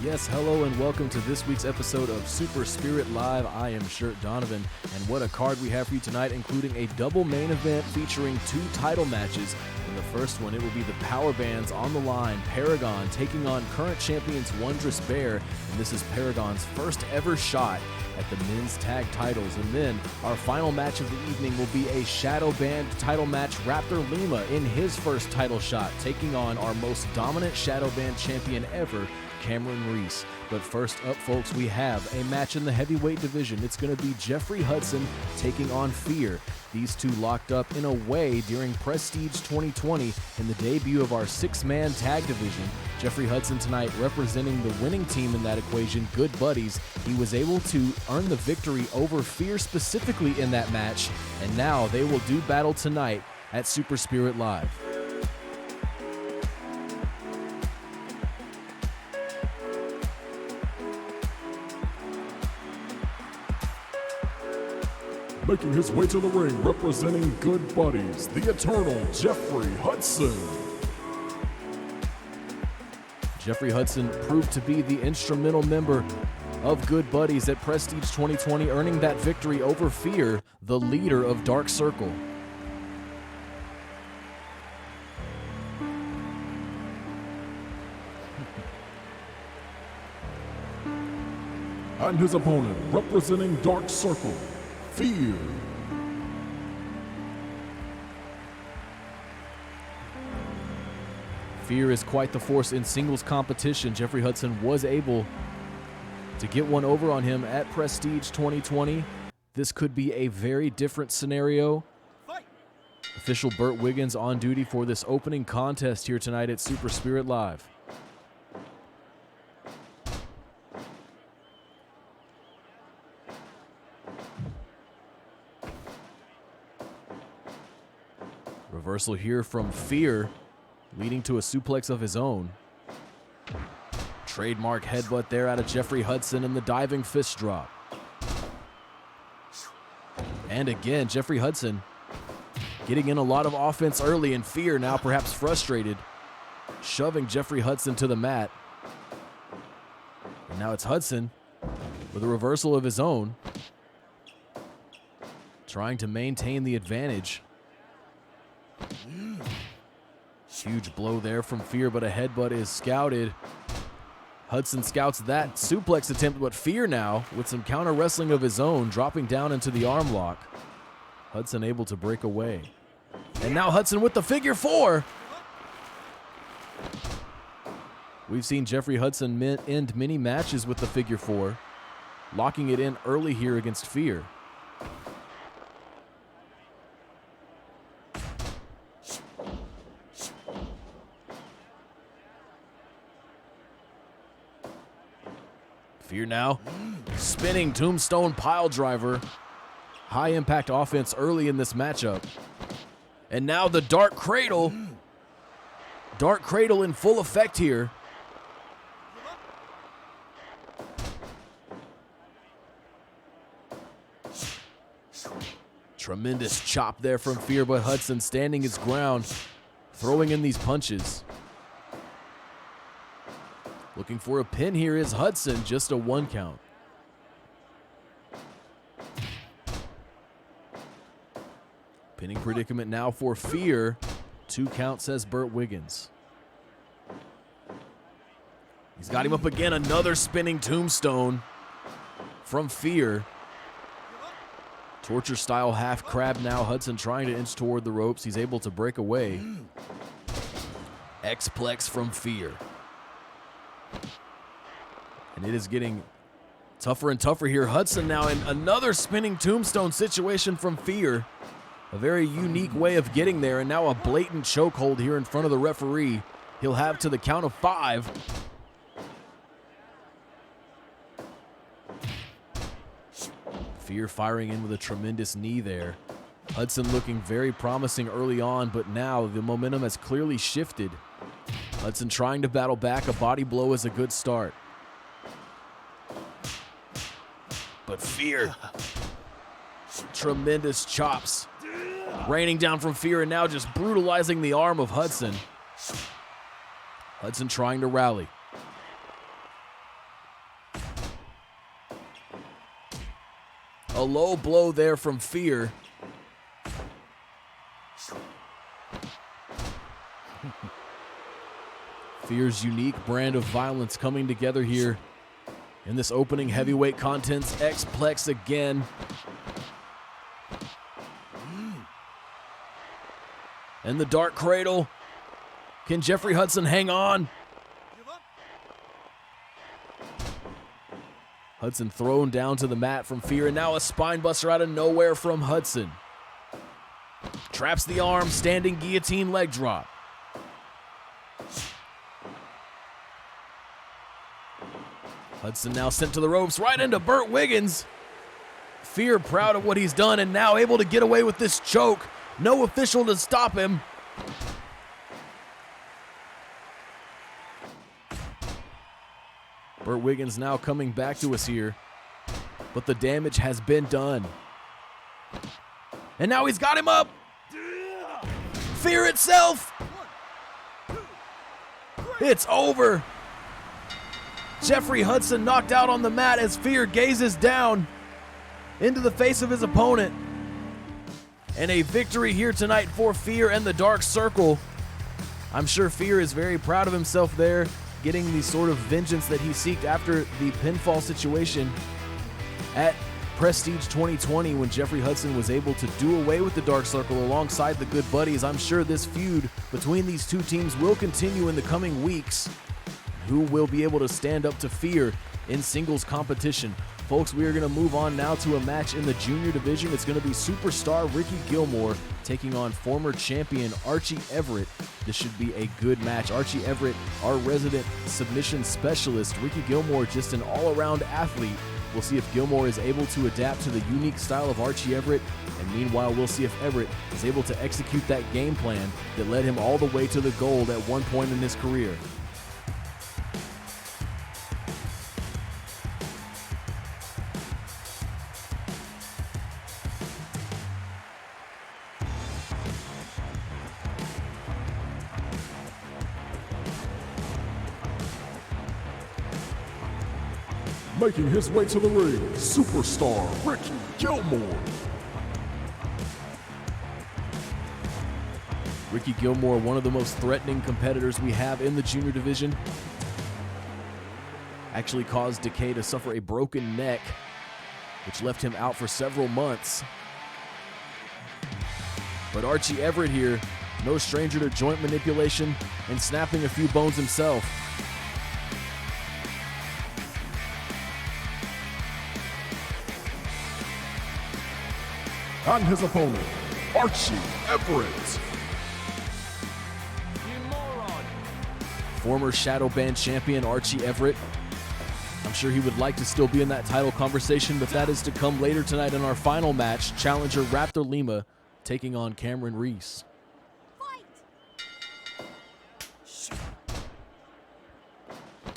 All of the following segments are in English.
Yes, hello and welcome to this week's episode of Super Spirit Live. I am Shirt Donovan, and what a card we have for you tonight, including a double main event featuring 2 title matches. In the first one, it will be the power bands on the line, Paragon taking on current champions Wondrous Bear, and this is Paragon's first ever shot at the men's tag titles. And then our final match of the evening will be a shadow band title match, Raptor Lima in his first title shot, taking on our most dominant shadow band champion ever, Cameron Reese. But first up, folks, we have a match in the heavyweight division. It's going to be Jeffrey Hudson taking on Fear. These two locked up in a way during Prestige 2020 in the debut of our 6-man tag division. Jeffrey Hudson tonight representing the winning team in that equation, Good Buddies. He was able to earn the victory over Fear specifically in that match, and now they will do battle tonight at Super Spirit Live. Making his way to the ring, representing Good Buddies, the Eternal Jeffrey Hudson. Jeffrey Hudson proved to be the instrumental member of Good Buddies at Prestige 2020, earning that victory over Fear, the leader of Dark Circle. And his opponent, representing Dark Circle, Fear. Fear is quite the force in singles competition. Jeffrey Hudson was able to get one over on him at Prestige 2020. This could be a very different scenario. Fight. Official Burt Wiggins on duty for this opening contest here tonight at Super Spirit Live. Reversal here from Fear, leading to a suplex of his own. Trademark headbutt there out of Jeffrey Hudson and the diving fist drop. And again, Jeffrey Hudson getting in a lot of offense early, and Fear now perhaps frustrated, shoving Jeffrey Hudson to the mat. And now it's Hudson with a reversal of his own, trying to maintain the advantage. Huge blow there from Fear, but a headbutt is scouted. Hudson scouts that suplex attempt, but Fear now, with some counter wrestling of his own, dropping down into the arm lock. Hudson able to break away. And now Hudson with the figure 4. We've seen Jeffrey Hudson end many matches with the figure 4, locking it in early here against Fear. Fear now, spinning tombstone pile driver. High impact offense early in this matchup. And now the Dark Cradle. Dark Cradle in full effect here. Tremendous chop there from Fear, but Hudson standing his ground, throwing in these punches. Looking for a pin here is Hudson, just a 1 count. Pinning predicament now for Fear. 2 count, says Burt Wiggins. He's got him up again, another spinning tombstone from Fear. Torture style half crab now. Hudson trying to inch toward the ropes. He's able to break away. X-plex from Fear. And it is getting tougher and tougher here. Hudson now in another spinning tombstone situation from Fear. A very unique way of getting there, and now a blatant chokehold here in front of the referee. He'll have to the count of 5. Fear firing in with a tremendous knee there. Hudson looking very promising early on, but now the momentum has clearly shifted. Hudson trying to battle back. A body blow is a good start. But Fear, tremendous chops raining down from Fear, and now just brutalizing the arm of Hudson. Hudson trying to rally. A low blow there from Fear. Fear's unique brand of violence coming together here in this opening heavyweight contest. X-Plex again. And the Dark Cradle. Can Jeffrey Hudson hang on? Hudson thrown down to the mat from Fear, and now a spine buster out of nowhere from Hudson. Traps the arm, standing guillotine leg drop. Hudson now sent to the ropes, right into Burt Wiggins. Fear proud of what he's done and now able to get away with this choke. No official to stop him. Burt Wiggins now coming back to us here, but the damage has been done. And now he's got him up. Fear itself. It's over. Jeffrey Hudson knocked out on the mat as Fear gazes down into the face of his opponent. And a victory here tonight for Fear and the Dark Circle. I'm sure Fear is very proud of himself there, getting the sort of vengeance that he seeked after the pinfall situation at Prestige 2020 when Jeffrey Hudson was able to do away with the Dark Circle alongside the Good Buddies. I'm sure this feud between these two teams will continue in the coming weeks. Who will be able to stand up to Fear in singles competition? Folks, we are going to move on now to a match in the junior division. It's going to be superstar Ricky Gilmore taking on former champion Archie Everett. This should be a good match. Archie Everett, our resident submission specialist. Ricky Gilmore, just an all-around athlete. We'll see if Gilmore is able to adapt to the unique style of Archie Everett. And meanwhile, we'll see if Everett is able to execute that game plan that led him all the way to the gold at one point in his career. Making his way to the ring, superstar Ricky Gilmore. Ricky Gilmore, one of the most threatening competitors we have in the junior division. Actually caused Decay to suffer a broken neck, which left him out for several months. But Archie Everett here, no stranger to joint manipulation and snapping a few bones himself. And his opponent, Archie Everett. Former Shadow Band champion Archie Everett. I'm sure he would like to still be in that title conversation, but that is to come later tonight in our final match. Challenger Raptor Lima taking on Cameron Reese.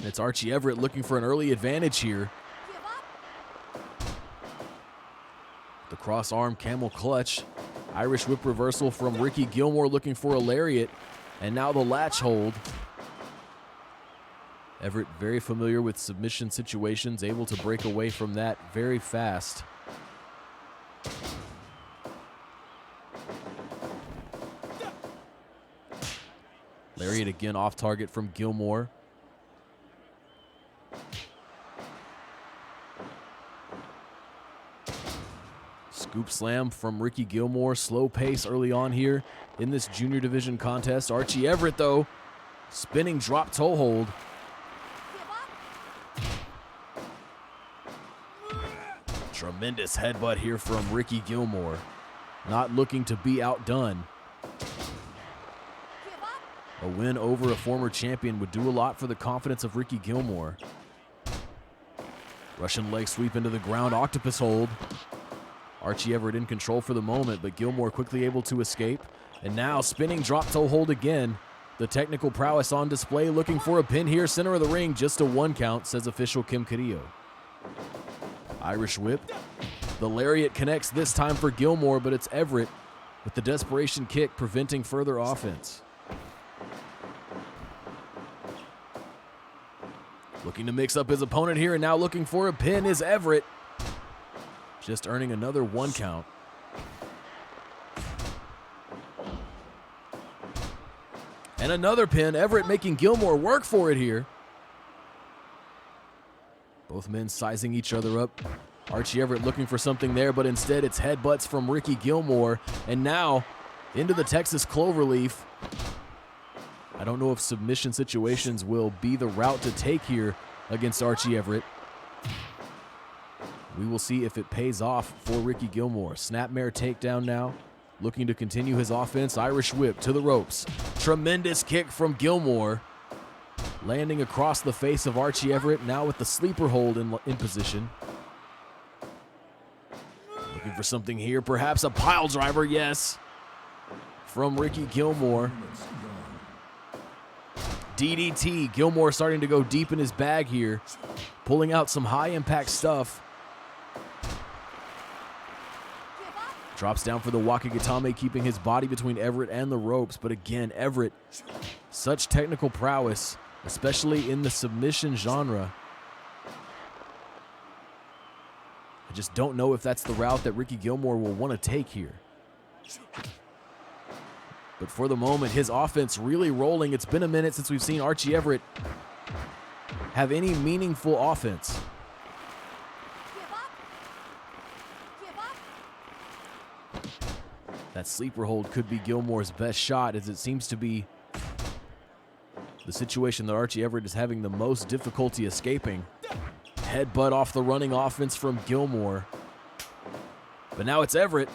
It's Archie Everett looking for an early advantage here. The cross arm camel clutch. Irish whip reversal from Ricky Gilmore looking for a lariat. And now the latch hold. Everett very familiar with submission situations, able to break away from that very fast. Lariat again off target from Gilmore. Scoop slam from Ricky Gilmore. Slow pace early on here in this junior division contest. Archie Everett, though, spinning drop toe hold. Tremendous headbutt here from Ricky Gilmore. Not looking to be outdone. A win over a former champion would do a lot for the confidence of Ricky Gilmore. Russian leg sweep into the ground, octopus hold. Archie Everett in control for the moment, but Gilmore quickly able to escape. And now spinning drop toe hold again. The technical prowess on display, looking for a pin here, center of the ring, just a 1 count, says official Kim Carrillo. Irish whip. The lariat connects this time for Gilmore, but it's Everett with the desperation kick preventing further offense. Looking to mix up his opponent here, and now looking for a pin is Everett. just earning another 1 count. And another pin. Everett making Gilmore work for it here. Both men sizing each other up. Archie Everett looking for something there, but instead it's headbutts from Ricky Gilmore. And now into the Texas Cloverleaf. I don't know if submission situations will be the route to take here against Archie Everett. We will see if it pays off for Ricky Gilmore. Snapmare takedown now. Looking to continue his offense. Irish whip to the ropes. Tremendous kick from Gilmore. Landing across the face of Archie Everett. Now with the sleeper hold in position. Looking for something here. Perhaps a pile driver. Yes. From Ricky Gilmore. DDT. Gilmore starting to go deep in his bag here. Pulling out some high impact stuff. Drops down for the Wakigatame, keeping his body between Everett and the ropes. But again, Everett, such technical prowess, especially in the submission genre. I just don't know if that's the route that Ricky Gilmore will want to take here. But for the moment, his offense really rolling. It's been a minute since we've seen Archie Everett have any meaningful offense. That sleeper hold could be Gilmore's best shot, as it seems to be the situation that Archie Everett is having the most difficulty escaping. Headbutt off the running offense from Gilmore. But now it's Everett.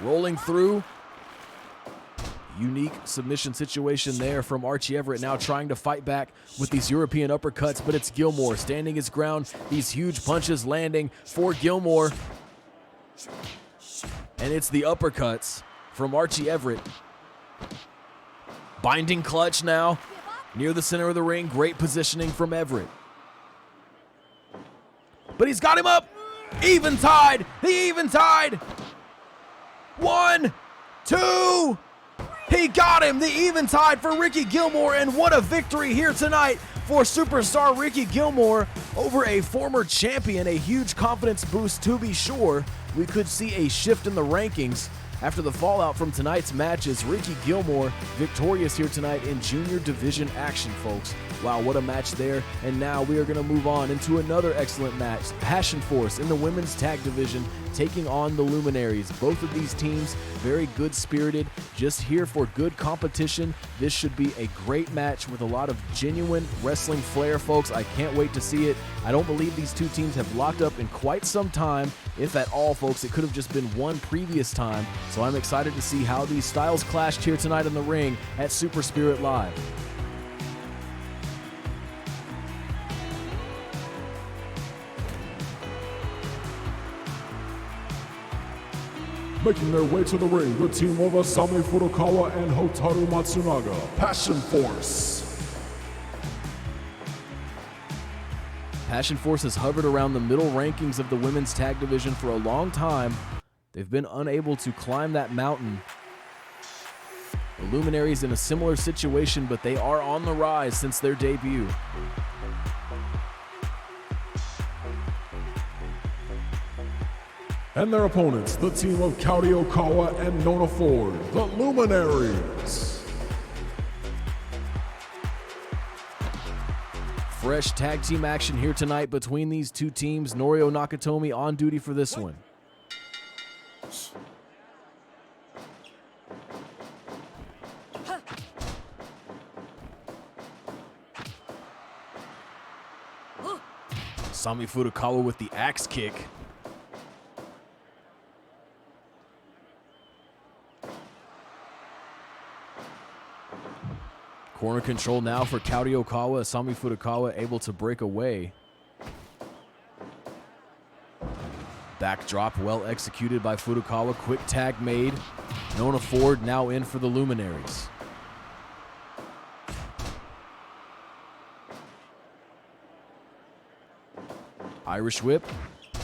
Rolling through. Unique submission situation there from Archie Everett, now trying to fight back with these European uppercuts, but it's Gilmore standing his ground. These huge punches landing for Gilmore. And it's the uppercuts from Archie Everett. Binding clutch now, near the center of the ring. Great positioning from Everett. But he's got him up. Eventide, the Eventide. 1, 2. He got him, the Eventide for Ricky Gilmore. And what a victory here tonight for superstar Ricky Gilmore over a former champion. A huge confidence boost to be sure. We could see a shift in the rankings after the fallout from tonight's matches. Ricky Gilmore victorious here tonight in junior division action, folks. Wow, what a match there. And now we are going to move on into another excellent match. Passion Force in the women's tag division taking on the Luminaries. Both of these teams very good-spirited, just here for good competition. This should be a great match with a lot of genuine wrestling flair, folks. I can't wait to see it. I don't believe these two teams have locked up in quite some time, if at all, folks. It could have just been one previous time. So I'm excited to see how these styles clashed here tonight in the ring at Super Spirit Live. Making their way to the ring, the team of Asami Furukawa and Hotaru Matsunaga, Passion Force. Passion Force has hovered around the middle rankings of the women's tag division for a long time. They've been unable to climb that mountain. The Luminaries in a similar situation, but they are on the rise since their debut. And their opponents, the team of Kaori Okawa and Nona Ford, the Luminaries. Fresh tag team action here tonight between these two teams. Norio Nakatomi on duty for this one. Asami Furukawa with the axe kick. Corner control now for Kaori Okawa. Asami Furukawa able to break away. Backdrop well executed by Furukawa. Quick tag made. Nona Ford now in for the Luminaries. Irish whip.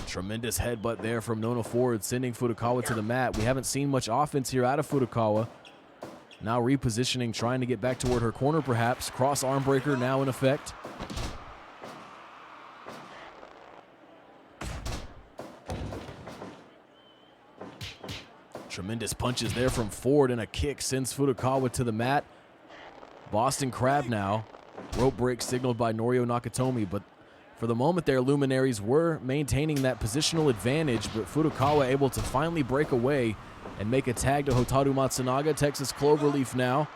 Tremendous headbutt there from Nona Ford, sending Furukawa to the mat. We haven't seen much offense here out of Furukawa. Now repositioning, trying to get back toward her corner perhaps. Cross arm breaker now in effect. Tremendous punches there from Ford, and a kick sends Furukawa to the mat. Boston Crab now. Rope break signaled by Norio Nakatomi, but for the moment there, Luminaries were maintaining that positional advantage, but Furukawa able to finally break away and make a tag to Hotaru Matsunaga. Texas Cloverleaf now.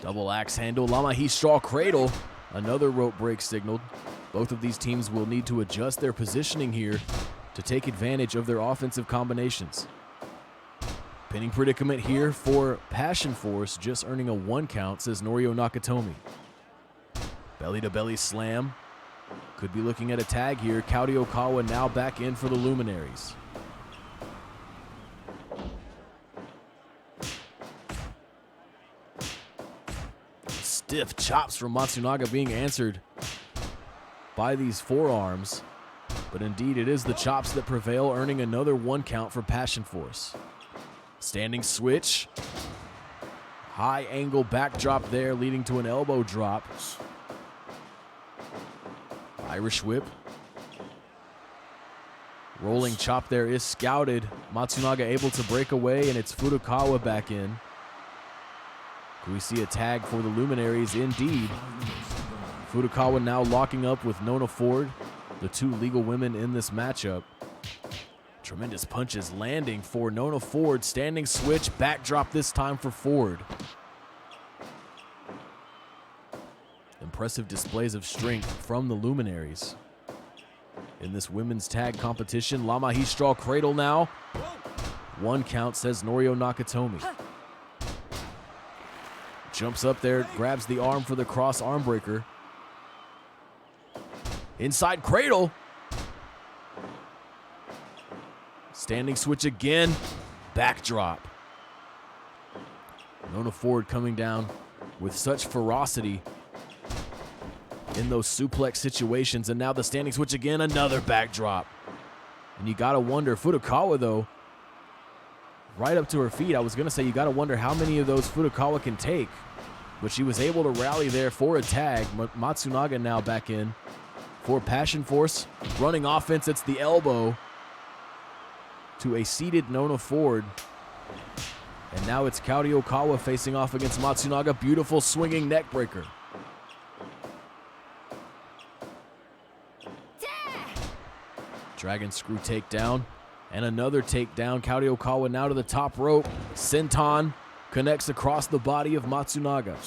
Double axe handle, Lamahi straw cradle. Another rope break signaled. Both of these teams will need to adjust their positioning here to take advantage of their offensive combinations. Pinning predicament here for Passion Force, just earning a 1 count, says Norio Nakatomi. Belly to belly slam. Could be looking at a tag here. Kaori Okawa now back in for the Luminaries. Stiff chops from Matsunaga being answered by these forearms. But indeed, it is the chops that prevail, earning another 1 count for Passion Force. Standing switch. High angle backdrop there, leading to an elbow drop. Irish whip. Rolling chop there is scouted. Matsunaga able to break away, and it's Furukawa back in. Can we see a tag for the Luminaries? Indeed. Furukawa now locking up with Nona Ford, the 2 legal women in this matchup. Tremendous punches landing for Nona Ford. Standing switch, backdrop this time for Ford. Impressive displays of strength from the Luminaries in this women's tag competition. Lamahi straw cradle now. 1 count, says Norio Nakatomi. Jumps up there, grabs the arm for the cross arm breaker. Inside cradle. Standing switch again. Backdrop. Nona Ford coming down with such ferocity in those suplex situations. And now the standing switch again, another backdrop. And you gotta wonder, Furukawa though, right up to her feet. I was gonna say you gotta wonder how many of those Furukawa can take. But she was able to rally there for a tag. Matsunaga now back in for Passion Force. Running offense, it's the elbow to a seated Nona Ford. And now it's Kaori Okawa facing off against Matsunaga. Beautiful swinging neck breaker. Dragon screw takedown. And another takedown. Kaori Okawa now to the top rope. Senton connects across the body of Matsunaga.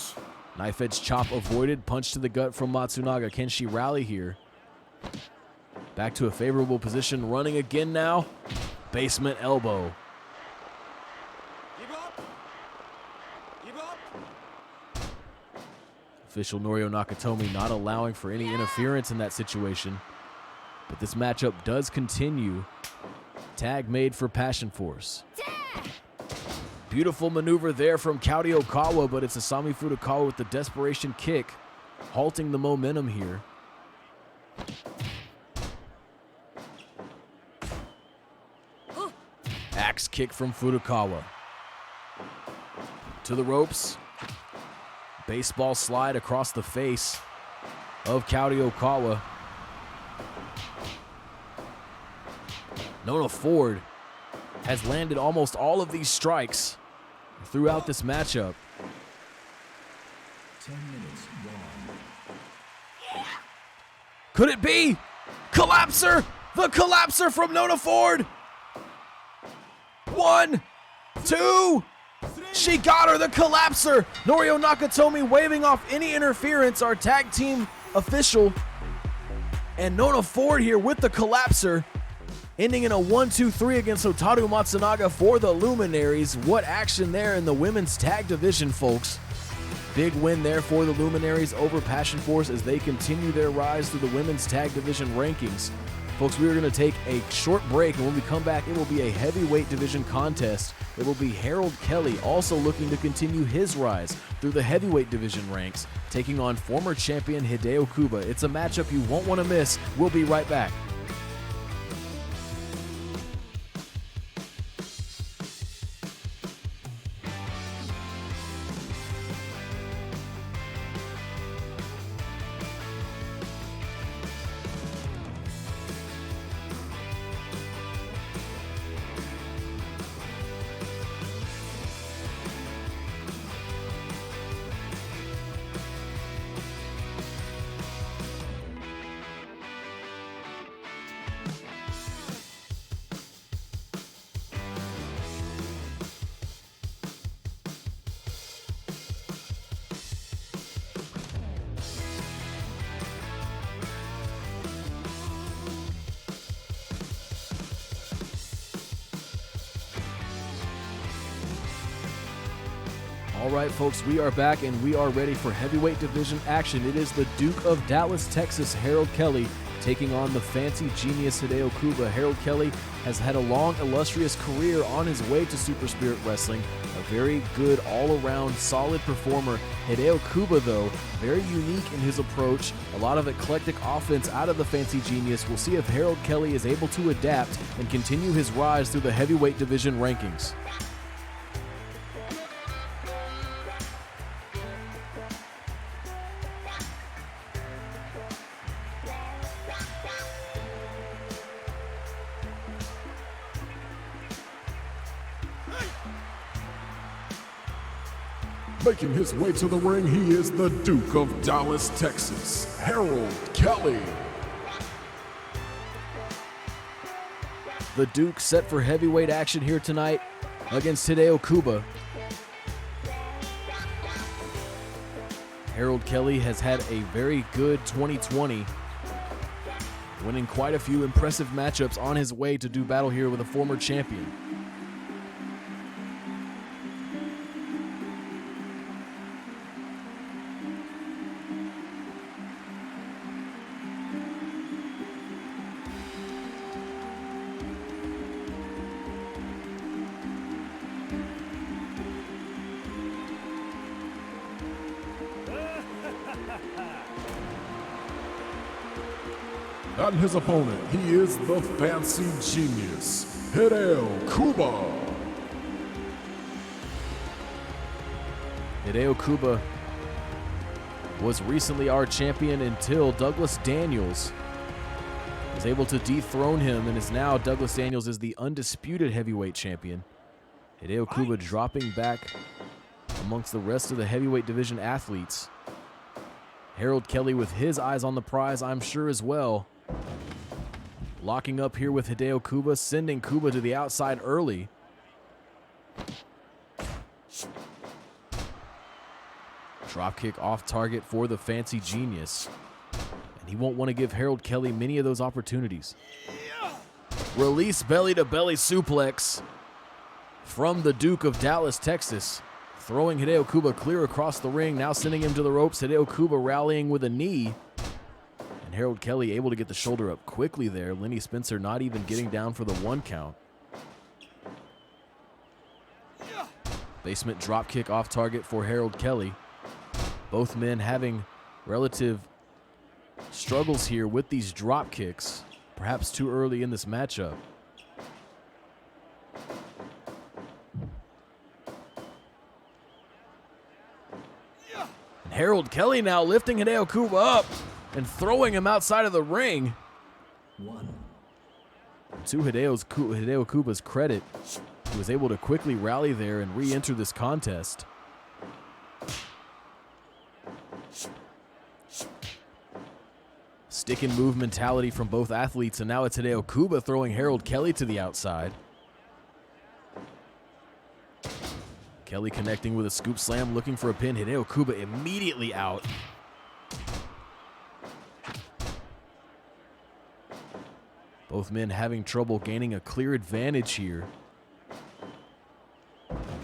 Knife edge chop avoided. Punch to the gut from Matsunaga. Can she rally here? Back to a favorable position. Running again now. Basement elbow. Official Norio Nakatomi not allowing for any interference in that situation. But this matchup does continue. Tag made for Passion Force. Beautiful maneuver there from Kaori Okawa, but it's Asami Furukawa with the desperation kick, halting the momentum here. Axe kick from Furukawa. To the ropes. Baseball slide across the face of Kaori Okawa. Nona Ford has landed almost all of these strikes throughout this matchup. 10 minutes gone. Could it be? Collapser! The collapser from Nona Ford! 1, 2, she got her, the collapser! Norio Nakatomi waving off any interference, our tag team official. And Nona Ford here with the collapser, ending in a 1-2-3 against Hotaru Matsunaga for the Luminaries. What action there in the women's tag division, folks. Big win there for the Luminaries over Passion Force as they continue their rise through the women's tag division rankings. Folks, we are going to take a short break, and when we come back, it will be a heavyweight division contest. It will be Harold Kelly also looking to continue his rise through the heavyweight division ranks, taking on former champion Hideo Kuba. It's a matchup you won't want to miss. We'll be right back. All right, folks, we are back and we are ready for heavyweight division action. It is the Duke of Dallas, Texas, Harold Kelly, taking on the fancy genius Hideo Kuba. Harold Kelly has had a long, illustrious career on his way to Super Spirit Wrestling. A very good, all-around, solid performer. Hideo Kuba, though, very unique in his approach. A lot of eclectic offense out of the fancy genius. We'll see if Harold Kelly is able to adapt and continue his rise through the heavyweight division rankings. Making his way to the ring, he is the Duke of Dallas, Texas, Harold Kelly. The Duke set for heavyweight action here tonight against Hideo Kuba. Harold Kelly has had a very good 2020, winning quite a few impressive matchups on his way to do battle here with a former champion. And his opponent, he is the fancy genius, Hideo Kuba. Hideo Kuba was recently our champion until Douglas Daniels was able to dethrone him, and is now Douglas Daniels is the undisputed heavyweight champion. Hideo Kuba dropping back amongst the rest of the heavyweight division athletes. Harold Kelly with his eyes on the prize, I'm sure as well. Locking up here with Hideo Kuba, sending Kuba to the outside early. Dropkick off target for the fancy genius. And he won't want to give Harold Kelly many of those opportunities. Release belly-to-belly suplex from the Duke of Dallas, Texas. Throwing Hideo Kuba clear across the ring, now sending him to the ropes. Hideo Kuba rallying with a knee. And Harold Kelly able to get the shoulder up quickly there. Lenny Spencer not even getting down for the 1 count. Basement dropkick off target for Harold Kelly. Both men having relative struggles here with these drop kicks. Perhaps too early in this matchup. And Harold Kelly now lifting Hideo Kuba up and throwing him outside of the ring. To Hideo Kuba's credit, he was able to quickly rally there and re-enter this contest. Stick and move mentality from both athletes, and now it's Hideo Kuba throwing Harold Kelly to the outside. Kelly connecting with a scoop slam, looking for a pin. Hideo Kuba immediately out. Both men having trouble gaining a clear advantage here.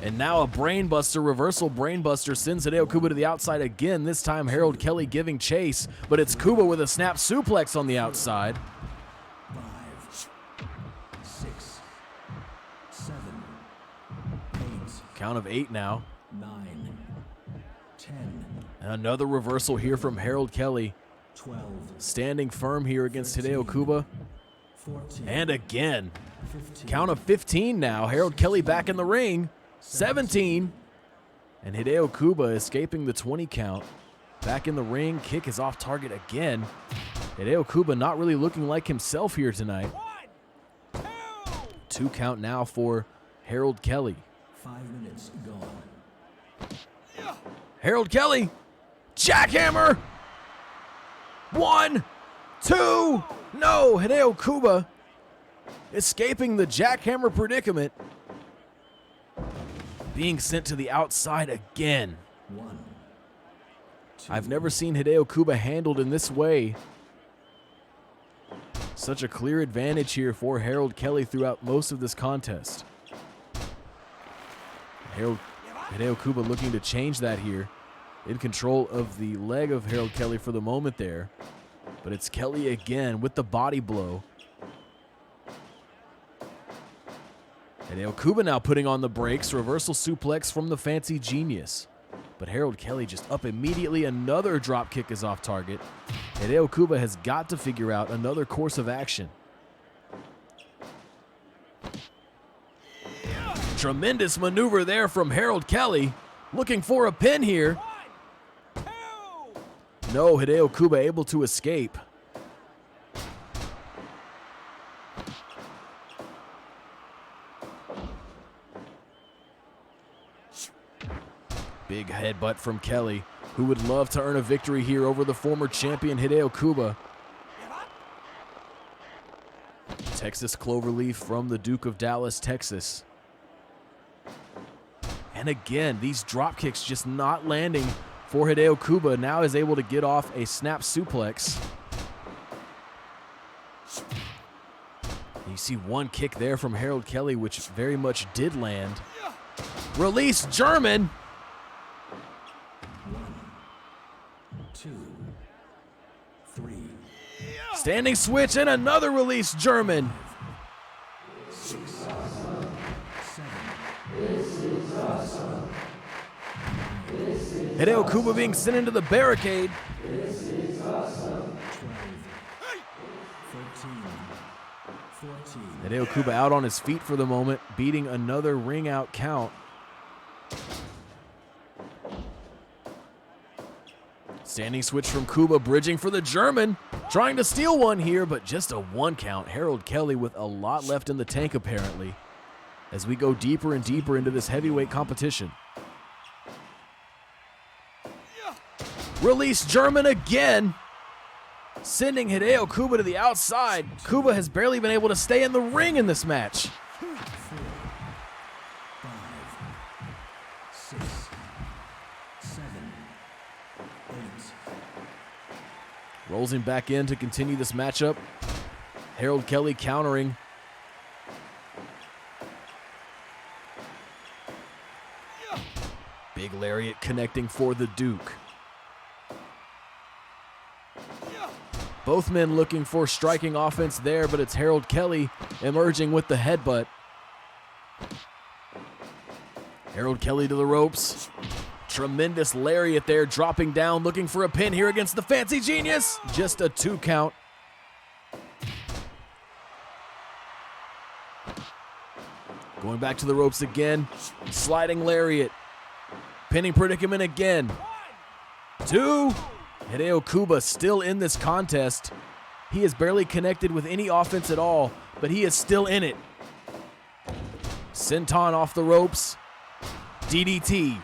And now a brainbuster, reversal brainbuster, sends Hideo Kuba to the outside again. This time Harold Kelly giving chase, but it's Kuba with a snap suplex on the outside. 5, 6, 7, 8. Count of 8 now. 9, 10. And another reversal here from Harold Kelly. 12. Standing firm here against Hideo Kuba. 14. And again. 15. Count of 15 now. Harold Kelly back in the ring. 17. And Hideo Kuba escaping the 20 count. Back in the ring. Kick is off target again. Hideo Kuba not really looking like himself here tonight. 2 count now for Harold Kelly. 5 minutes gone. Harold Kelly. Jackhammer. 1, 2. No. Hideo Kuba escaping the jackhammer predicament. Being sent to the outside again. 1, 2. I've never seen Hideo Kuba handled in this way. Such a clear advantage here for Harold Kelly throughout most of this contest. Harold Hideo Kuba looking to change that here. In control of the leg of Harold Kelly for the moment there. But it's Kelly again with the body blow. Hideo Kuba now putting on the brakes. Reversal suplex from the Fancy Genius. But Harold Kelly just up immediately. Another drop kick is off target. Hideo Kuba has got to figure out another course of action. Tremendous maneuver there from Harold Kelly. Looking for a pin here. No, Hideo Kuba able to escape. Big headbutt from Kelly, who would love to earn a victory here over the former champion Hideo Kuba. Texas Cloverleaf from the Duke of Dallas, Texas. And again, these drop kicks just not landing for Hideo Kuba. Now is able to get off a snap suplex. You see one kick there from Harold Kelly, which very much did land. Release German. 1, 2, 3. Standing switch and another release German. 6, 7. Hideo Kuba being sent into the barricade. 12, 13, 14. Hideo Kuba out on his feet for the moment, beating another ring out count. Standing switch from Kuba, bridging for the German. Trying to steal one here, but just a 1 count. Harold Kelly with a lot left in the tank apparently, as we go deeper and deeper into this heavyweight competition. Release German again, sending Hideo Kuba to the outside. Kuba has barely been able to stay in the ring in this match. 4, 5, 6, 7, 8. Rolls him back in to continue this matchup. Harold Kelly countering. Big lariat connecting for the Duke. Both men looking for striking offense there, but it's Harold Kelly emerging with the headbutt. Harold Kelly to the ropes. Tremendous lariat there, dropping down, looking for a pin here against the Fancy Genius. Just a 2 count. Going back to the ropes again. Sliding lariat. Pinning predicament again. 2. Hideo Kuba still in this contest. He has barely connected with any offense at all, but he is still in it. Senton off the ropes. DDT.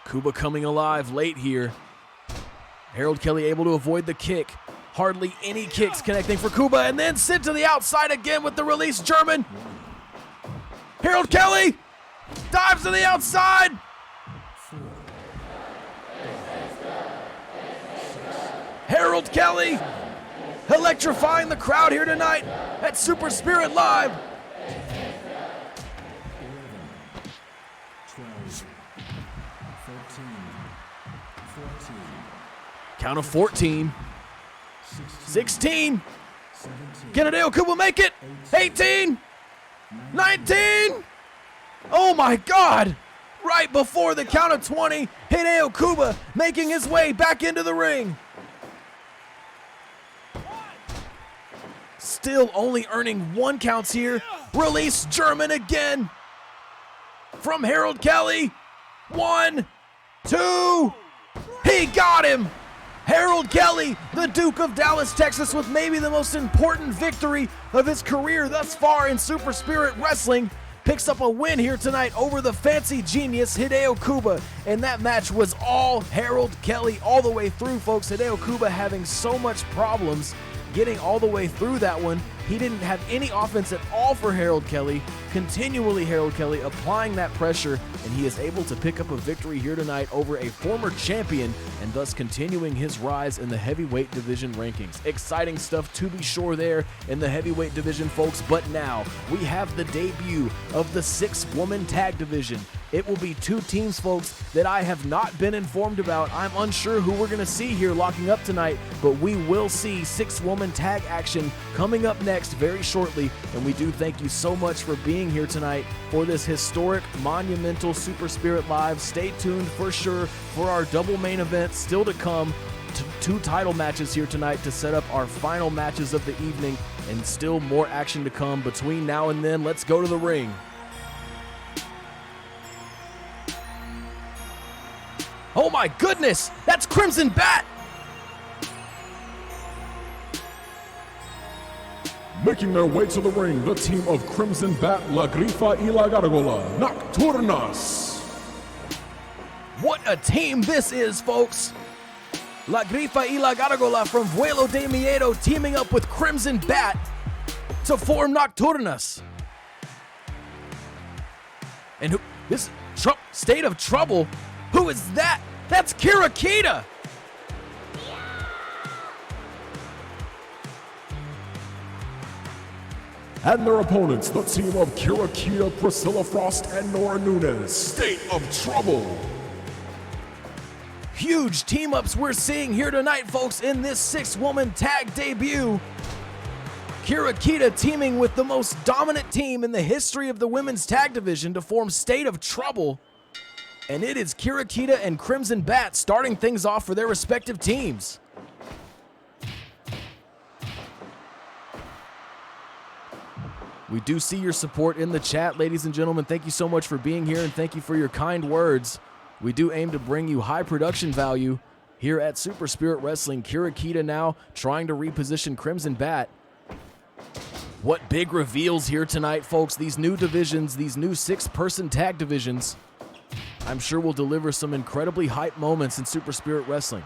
Kuba coming alive late here. Harold Kelly able to avoid the kick. Hardly any kicks connecting for Kuba, and then sent to the outside again with the release German. Harold Kelly dives to the outside. 4, Harold Kelly electrifying the crowd here tonight at Super Spirit Live. 12, 13, 14, Count of 14, 16. 17, Can Hideo Kuba make it? 18, 19. Oh my God. Right before the count of 20, Hideo Kuba making his way back into the ring. Still only earning 1 counts here. Release German again from Harold Kelly. 1, 2. He got him. Harold Kelly, the Duke of Dallas, Texas, with maybe the most important victory of his career thus far in Super Spirit Wrestling, picks up a win here tonight over the Fancy Genius Hideo Kuba. And that match was all Harold Kelly all the way through, folks. Hideo Kuba having so much problems getting all the way through that one. He didn't have any offense at all for Harold Kelly. Continually Harold Kelly applying that pressure, and he is able to pick up a victory here tonight over a former champion, and thus continuing his rise in the heavyweight division rankings. Exciting stuff to be sure there in the heavyweight division, folks, but now we have the debut of the 6-woman tag division. it will be two teams, folks, that I have not been informed about. I'm unsure who we're going to see here locking up tonight, but we will see 6-woman tag action coming up next very shortly. And we do thank you so much for being here tonight for this historic, monumental Super Spirit Live. Stay tuned for sure for our double main event still to come. Two title matches here tonight to set up our final matches of the evening, and still more action to come between now and then. Let's go to the ring. Oh my goodness, that's Crimson Bat! Making their way to the ring, the team of Crimson Bat, La Grifa y la Gárgola, Nocturnas. What a team this is, folks! La Grifa y la Gárgola from Vuelo de Miedo teaming up with Crimson Bat to form Nocturnas. And who, this State of Trouble, who is that? That's Kirakita! And their opponents, the team of Kirakita, Priscilla Frost, and Nora Nunez, State of Trouble. Huge team-ups we're seeing here tonight, folks, in this 6-woman tag debut. Kirakita teaming with the most dominant team in the history of the women's tag division to form State of Trouble. And it is Kirakita and Crimson Bat starting things off for their respective teams. We do see your support in the chat, ladies and gentlemen. Thank you so much for being here, and thank you for your kind words. We do aim to bring you high production value here at Super Spirit Wrestling. Kirakita now trying to reposition Crimson Bat. What big reveals here tonight, folks. These new divisions, these new 6-person tag divisions, I'm sure will deliver some incredibly hype moments in Super Spirit Wrestling.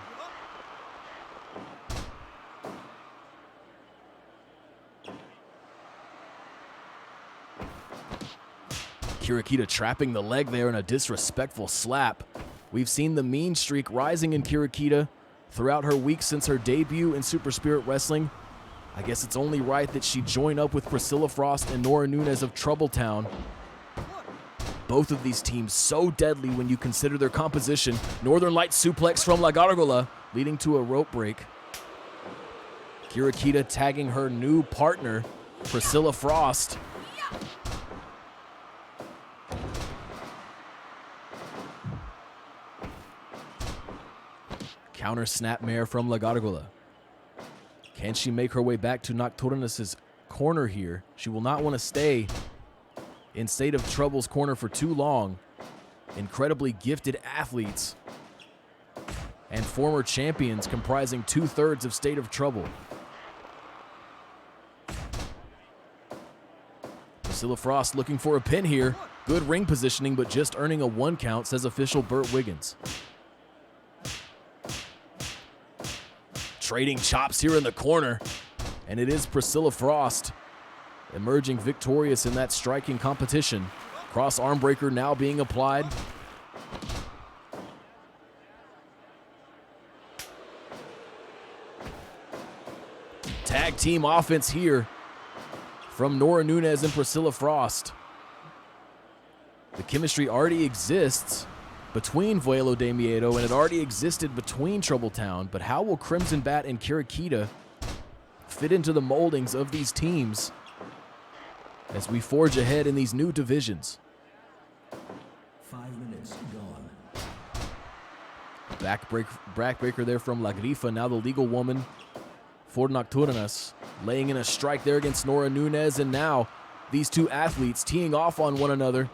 Kirakita trapping the leg there in a disrespectful slap. We've seen the mean streak rising in Kirakita throughout her week since her debut in Super Spirit Wrestling. I guess it's only right that she join up with Priscilla Frost and Nora Nunez of Troubletown. Both of these teams so deadly when you consider their composition. Northern Light suplex from La Gárgola, leading to a rope break. Kirakita tagging her new partner, Priscilla Frost. Counter snapmare from La Gárgola. Can she make her way back to Nocturnas' corner here? She will not want to stay in State of Trouble's corner for too long. Incredibly gifted athletes and former champions comprising 2/3 of State of Trouble. Priscilla Frost looking for a pin here. Good ring positioning, but just earning a 1 count, says official Burt Wiggins. Trading chops here in the corner, and it is Priscilla Frost emerging victorious in that striking competition. Cross arm breaker now being applied. Tag team offense here from Nora Nunez and Priscilla Frost. The chemistry already exists between Vuelo de Miedo, and it already existed between Troubletown, but how will Crimson Bat and Kirakita fit into the moldings of these teams as we forge ahead in these new divisions? 5 minutes gone. Backbreaker there from La Grifa, now the legal woman for Nocturnas, laying in a strike there against Nora Nunez, and now these two athletes teeing off on one another.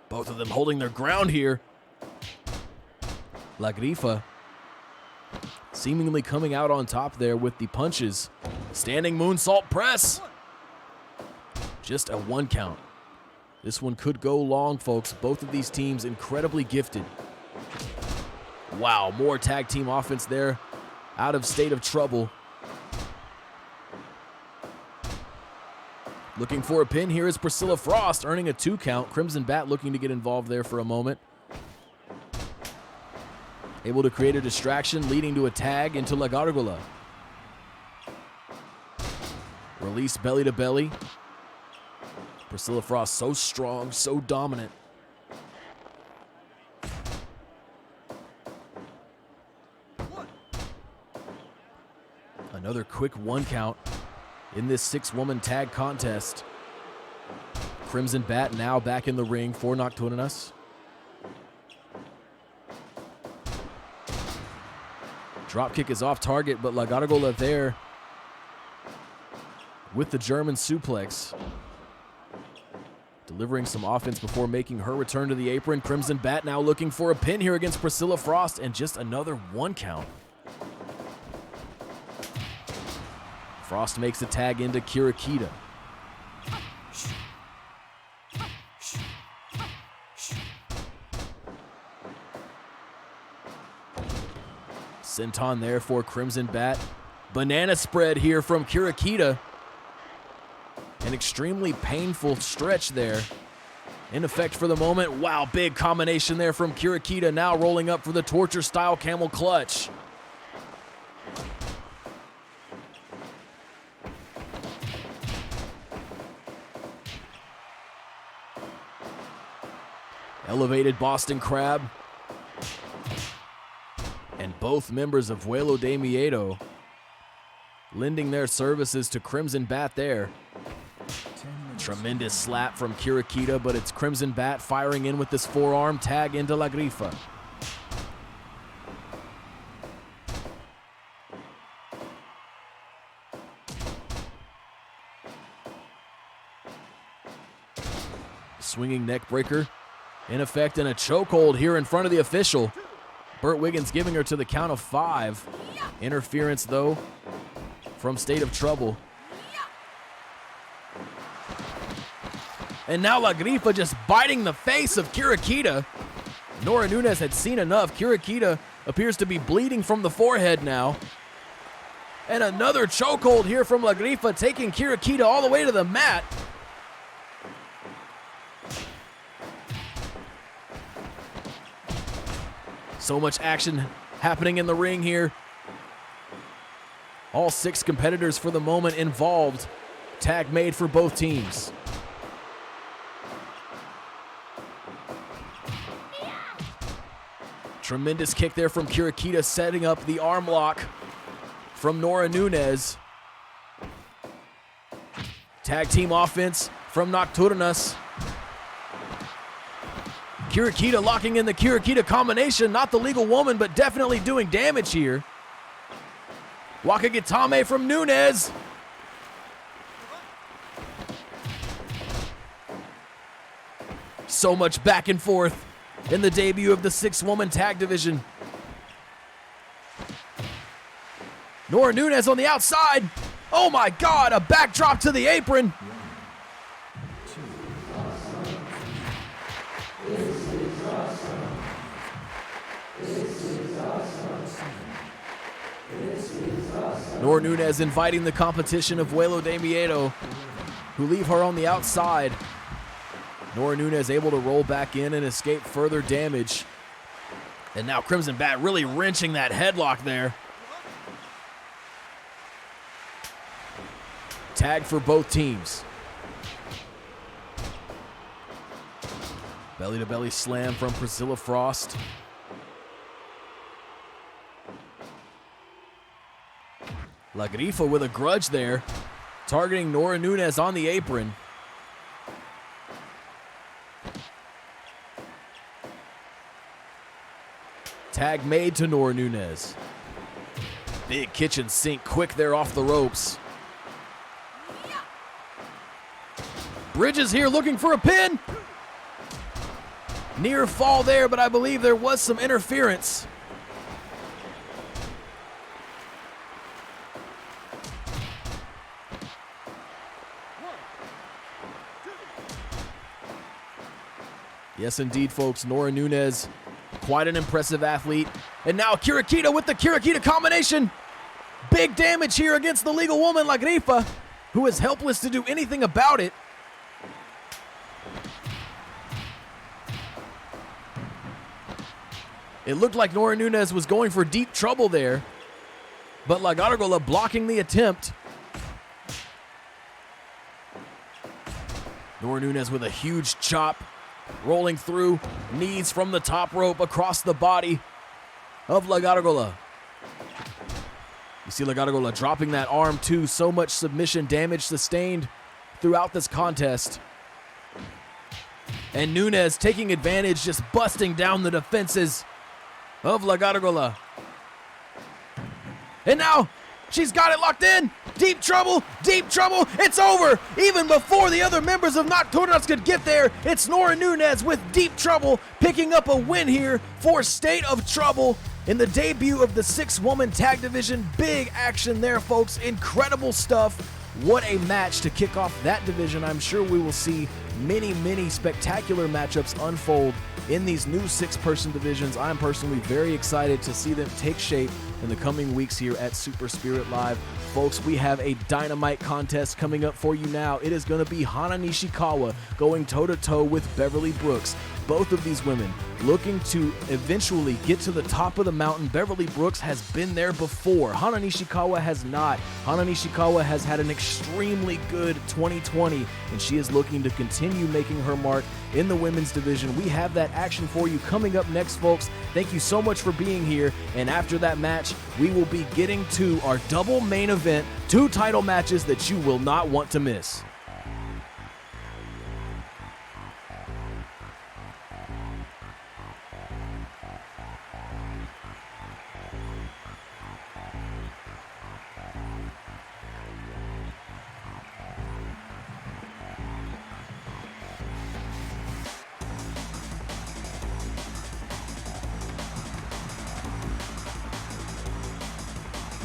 Both of them holding their ground here. La Grifa seemingly coming out on top there with the punches. Standing moonsault press. Just a 1 count. This one could go long, folks. Both of these teams incredibly gifted. Wow, more tag team offense there out of State of Trouble. Looking for a pin here is Priscilla Frost, earning a 2 count. Crimson Bat looking to get involved there for a moment. Able to create a distraction, leading to a tag into La Gárgola. Release belly to belly. Priscilla Frost so strong, so dominant. Another quick 1 count in this 6-woman tag contest. Crimson Bat now back in the ring for Nocturnas. Dropkick is off target, but La Gargola there with the German suplex. Delivering some offense before making her return to the apron. Crimson Bat now looking for a pin here against Priscilla Frost, and just another 1 count. Frost makes a tag into Kirakita. Senton there for Crimson Bat. Banana spread here from Kirakita. An extremely painful stretch there. In effect for the moment. Wow, big combination there from Kirakita, now rolling up for the torture style camel clutch. Elevated Boston Crab. And both members of Vuelo de Miedo lending their services to Crimson Bat there. Tremendous slap from Kirakita, but it's Crimson Bat firing in with this forearm tag into La Grifa. Swinging neck breaker in effect, and a chokehold here in front of the official. Burt Wiggins giving her to the count of 5. Interference though from State of Trouble. And now La Grifa just biting the face of Kirakita. Nora Nunes had seen enough. Kirakita appears to be bleeding from the forehead now. And another chokehold here from La Grifa, taking Kirakita all the way to the mat. So much action happening in the ring here. All 6 competitors for the moment involved. Tag made for both teams. Tremendous kick there from Kirakita, setting up the arm lock from Nora Nunes. Tag team offense from Nocturnas. Kirakita locking in the Kirakita combination. Not the legal woman, but definitely doing damage here. Wakagitame from Nunes. So much back and forth in the debut of the 6-woman tag division. Nora Nunes on the outside. Oh my God, a backdrop to the apron. Nora Nunes inviting the competition of Vuelo de Miedo, who leave her on the outside. Nora Nunes able to roll back in and escape further damage. And now Crimson Bat really wrenching that headlock there. Tag for both teams. Belly to belly slam from Priscilla Frost. La Grifa with a grudge there, targeting Nora Nunes on the apron. Tag made to Nora Nunes. Big kitchen sink quick there off the ropes. Bridges here looking for a pin. Near fall there, but I believe there was some interference. Yes, indeed, folks. Nora Nunes, quite an impressive athlete. And now Kirakita with the Kirakita combination. Big damage here against the legal woman, La Grifa, who is helpless to do anything about it. It looked like Nora Nunes was going for deep trouble there, but La Gargola blocking the attempt. Nora Nunes with a huge chop, rolling through, knees from the top rope across the body of La Gargola. You see La Gargola dropping that arm too. So much submission damage sustained throughout this contest. And Nunes taking advantage, just busting down the defenses of La Gargola. And now she's got it locked in. Deep trouble, it's over. Even before the other members of Nocturnas could get there, it's Nora Nunes with deep trouble picking up a win here for State of Trouble in the debut of the 6-woman tag division. Big action there, folks. Incredible stuff. What a match to kick off that division. I'm sure we will see many spectacular matchups unfold in these new 6-person divisions. I'm personally very excited to see them take shape in the coming weeks here at Super Spirit Live. Folks, we have a dynamite contest coming up for you now. It is going to be Hana Nishikawa going toe-to-toe with Beverly Brooks. Both of these women looking to eventually get to the top of the mountain. Beverly Brooks has been there before. Hana Nishikawa has not. Hana Nishikawa has had an extremely good 2020, and she is looking to continue making her mark in the women's division. We have that action for you coming up next, folks. Thank you so much for being here, and after that match, we will be getting to our double main event, 2 title matches that you will not want to miss.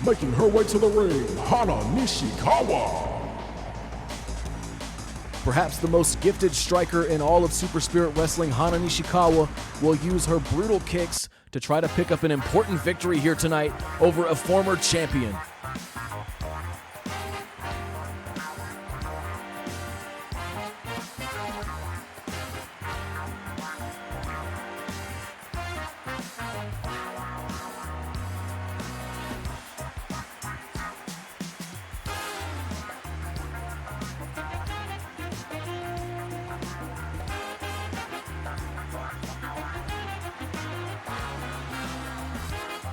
Making her way to the ring, Hana Nishikawa. Perhaps the most gifted striker in all of Super Spirit Wrestling, Hana Nishikawa will use her brutal kicks to try to pick up an important victory here tonight over a former champion.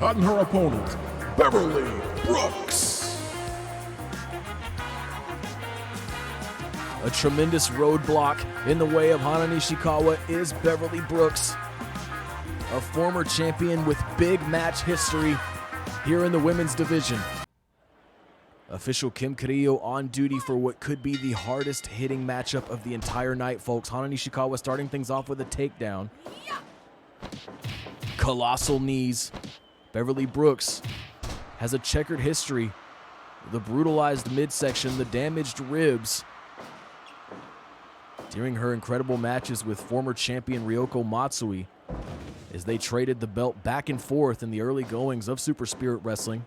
And her opponent, Beverly Brooks. A tremendous roadblock in the way of Hana Nishikawa is Beverly Brooks, a former champion with big match history here in the women's division. Official Kim Carrillo on duty for what could be the hardest hitting matchup of the entire night, folks. Hana Nishikawa starting things off with a takedown. Colossal knees. Beverly Brooks has a checkered history. The brutalized midsection, the damaged ribs. During her incredible matches with former champion Ryoko Matsui, as they traded the belt back and forth in the early goings of Super Spirit Wrestling.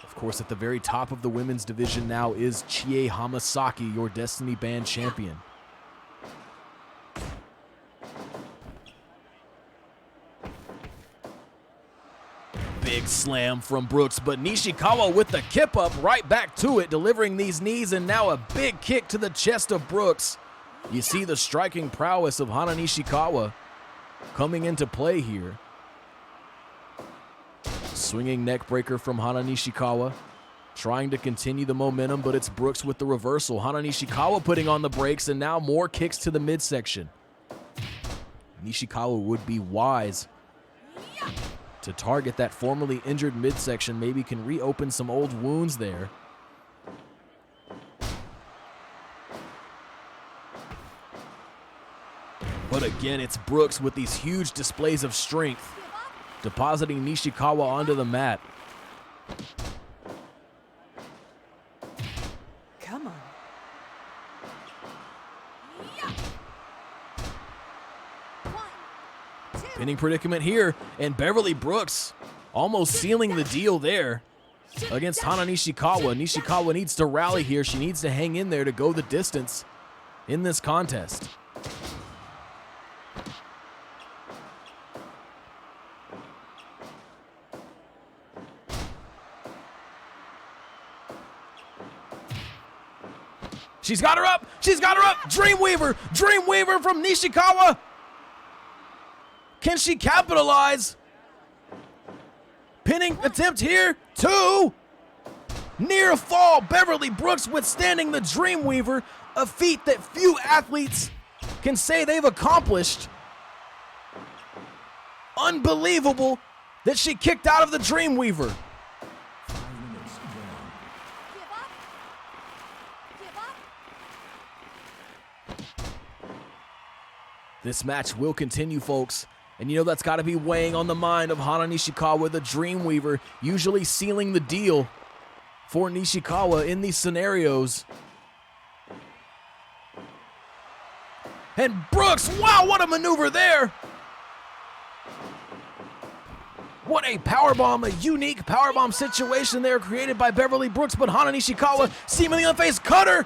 Of course, at the very top of the women's division now is Chie Hamasaki, your Destiny Band champion. Big slam from Brooks, but Nishikawa with the kip up right back to it, delivering these knees, and now a big kick to the chest of Brooks. You see the striking prowess of Hana Nishikawa coming into play here. Swinging neck breaker from Hana Nishikawa, trying to continue the momentum, but it's Brooks with the reversal. Hana Nishikawa putting on the brakes, and now more kicks to the midsection. Nishikawa would be wise to target that formerly injured midsection. Maybe can reopen some old wounds there. But again, it's Brooks with these huge displays of strength, depositing Nishikawa onto the mat. Come on. Pinning predicament here, and Beverly Brooks almost sealing the deal there against Hana Nishikawa. Nishikawa needs to rally here. She needs to hang in there to go the distance in this contest. She's got her up. She's got her up. Dreamweaver. Dreamweaver from Nishikawa. Can she capitalize? Pinning attempt here. 2. Near fall. Beverly Brooks withstanding the Dreamweaver, a feat that few athletes can say they've accomplished. Unbelievable that she kicked out of the Dreamweaver. 5 minutes gone. This match will continue, folks. And you know that's got to be weighing on the mind of Hana Nishikawa, the Dreamweaver, usually sealing the deal for Nishikawa in these scenarios. And Brooks, wow, what a maneuver there. What a powerbomb, a unique powerbomb situation there created by Beverly Brooks, but Hana Nishikawa seemingly unfazed. Cutter!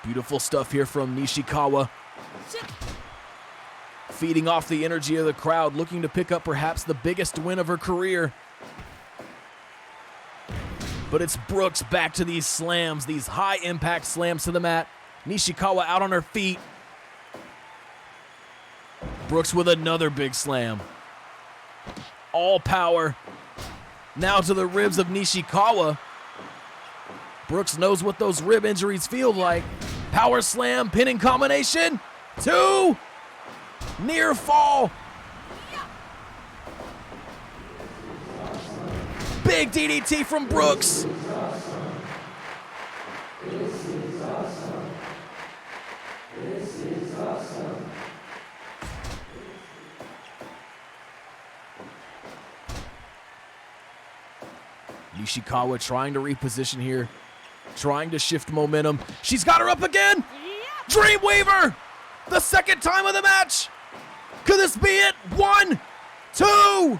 Beautiful stuff here from Nishikawa. Feeding off the energy of the crowd, looking to pick up perhaps the biggest win of her career. But it's Brooks back to these slams, these high-impact slams to the mat. Nishikawa out on her feet. Brooks with another big slam. All power. Now to the ribs of Nishikawa. Brooks knows what those rib injuries feel like. Power slam, pinning combination. 2. Near fall. Big DDT from Brooks. Nishikawa trying to reposition here, trying to shift momentum. She's got her up again. Dreamweaver, the second time of the match. Could this be it? 1, 2.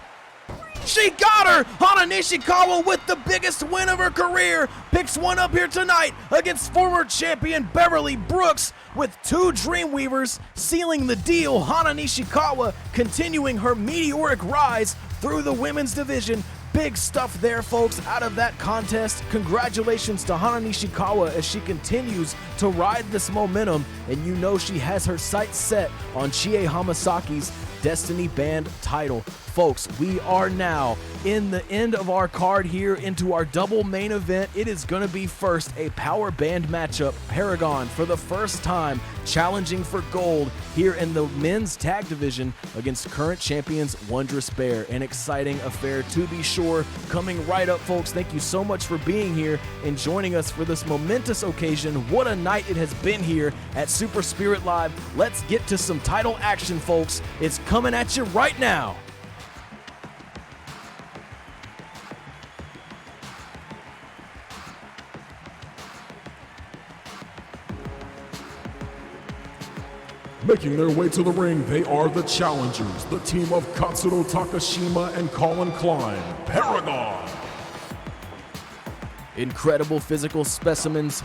She got her! Hana Nishikawa with the biggest win of her career picks one up here tonight against former champion Beverly Brooks with 2 Dreamweavers sealing the deal. Hana Nishikawa continuing her meteoric rise through the women's division. Big stuff there, folks, out of that contest. Congratulations to Hana Nishikawa as she continues to ride this momentum, and you know she has her sights set on Chie Hamasaki's Destiny Band title. Folks, we are now in the end of our card here into our double main event. It is going to be first a power band matchup. Paragon for the first time challenging for gold here in the men's tag division against current champions Wondrous Bear. An exciting affair to be sure. Coming right up, folks. Thank you so much for being here and joining us for this momentous occasion. What a night it has been here at Super Spirit Live. Let's get to some title action, folks. It's coming at you right now. Making their way to the ring, they are the challengers, the team of Katsuro Takashima and Colin Klein, Paragon. Incredible physical specimens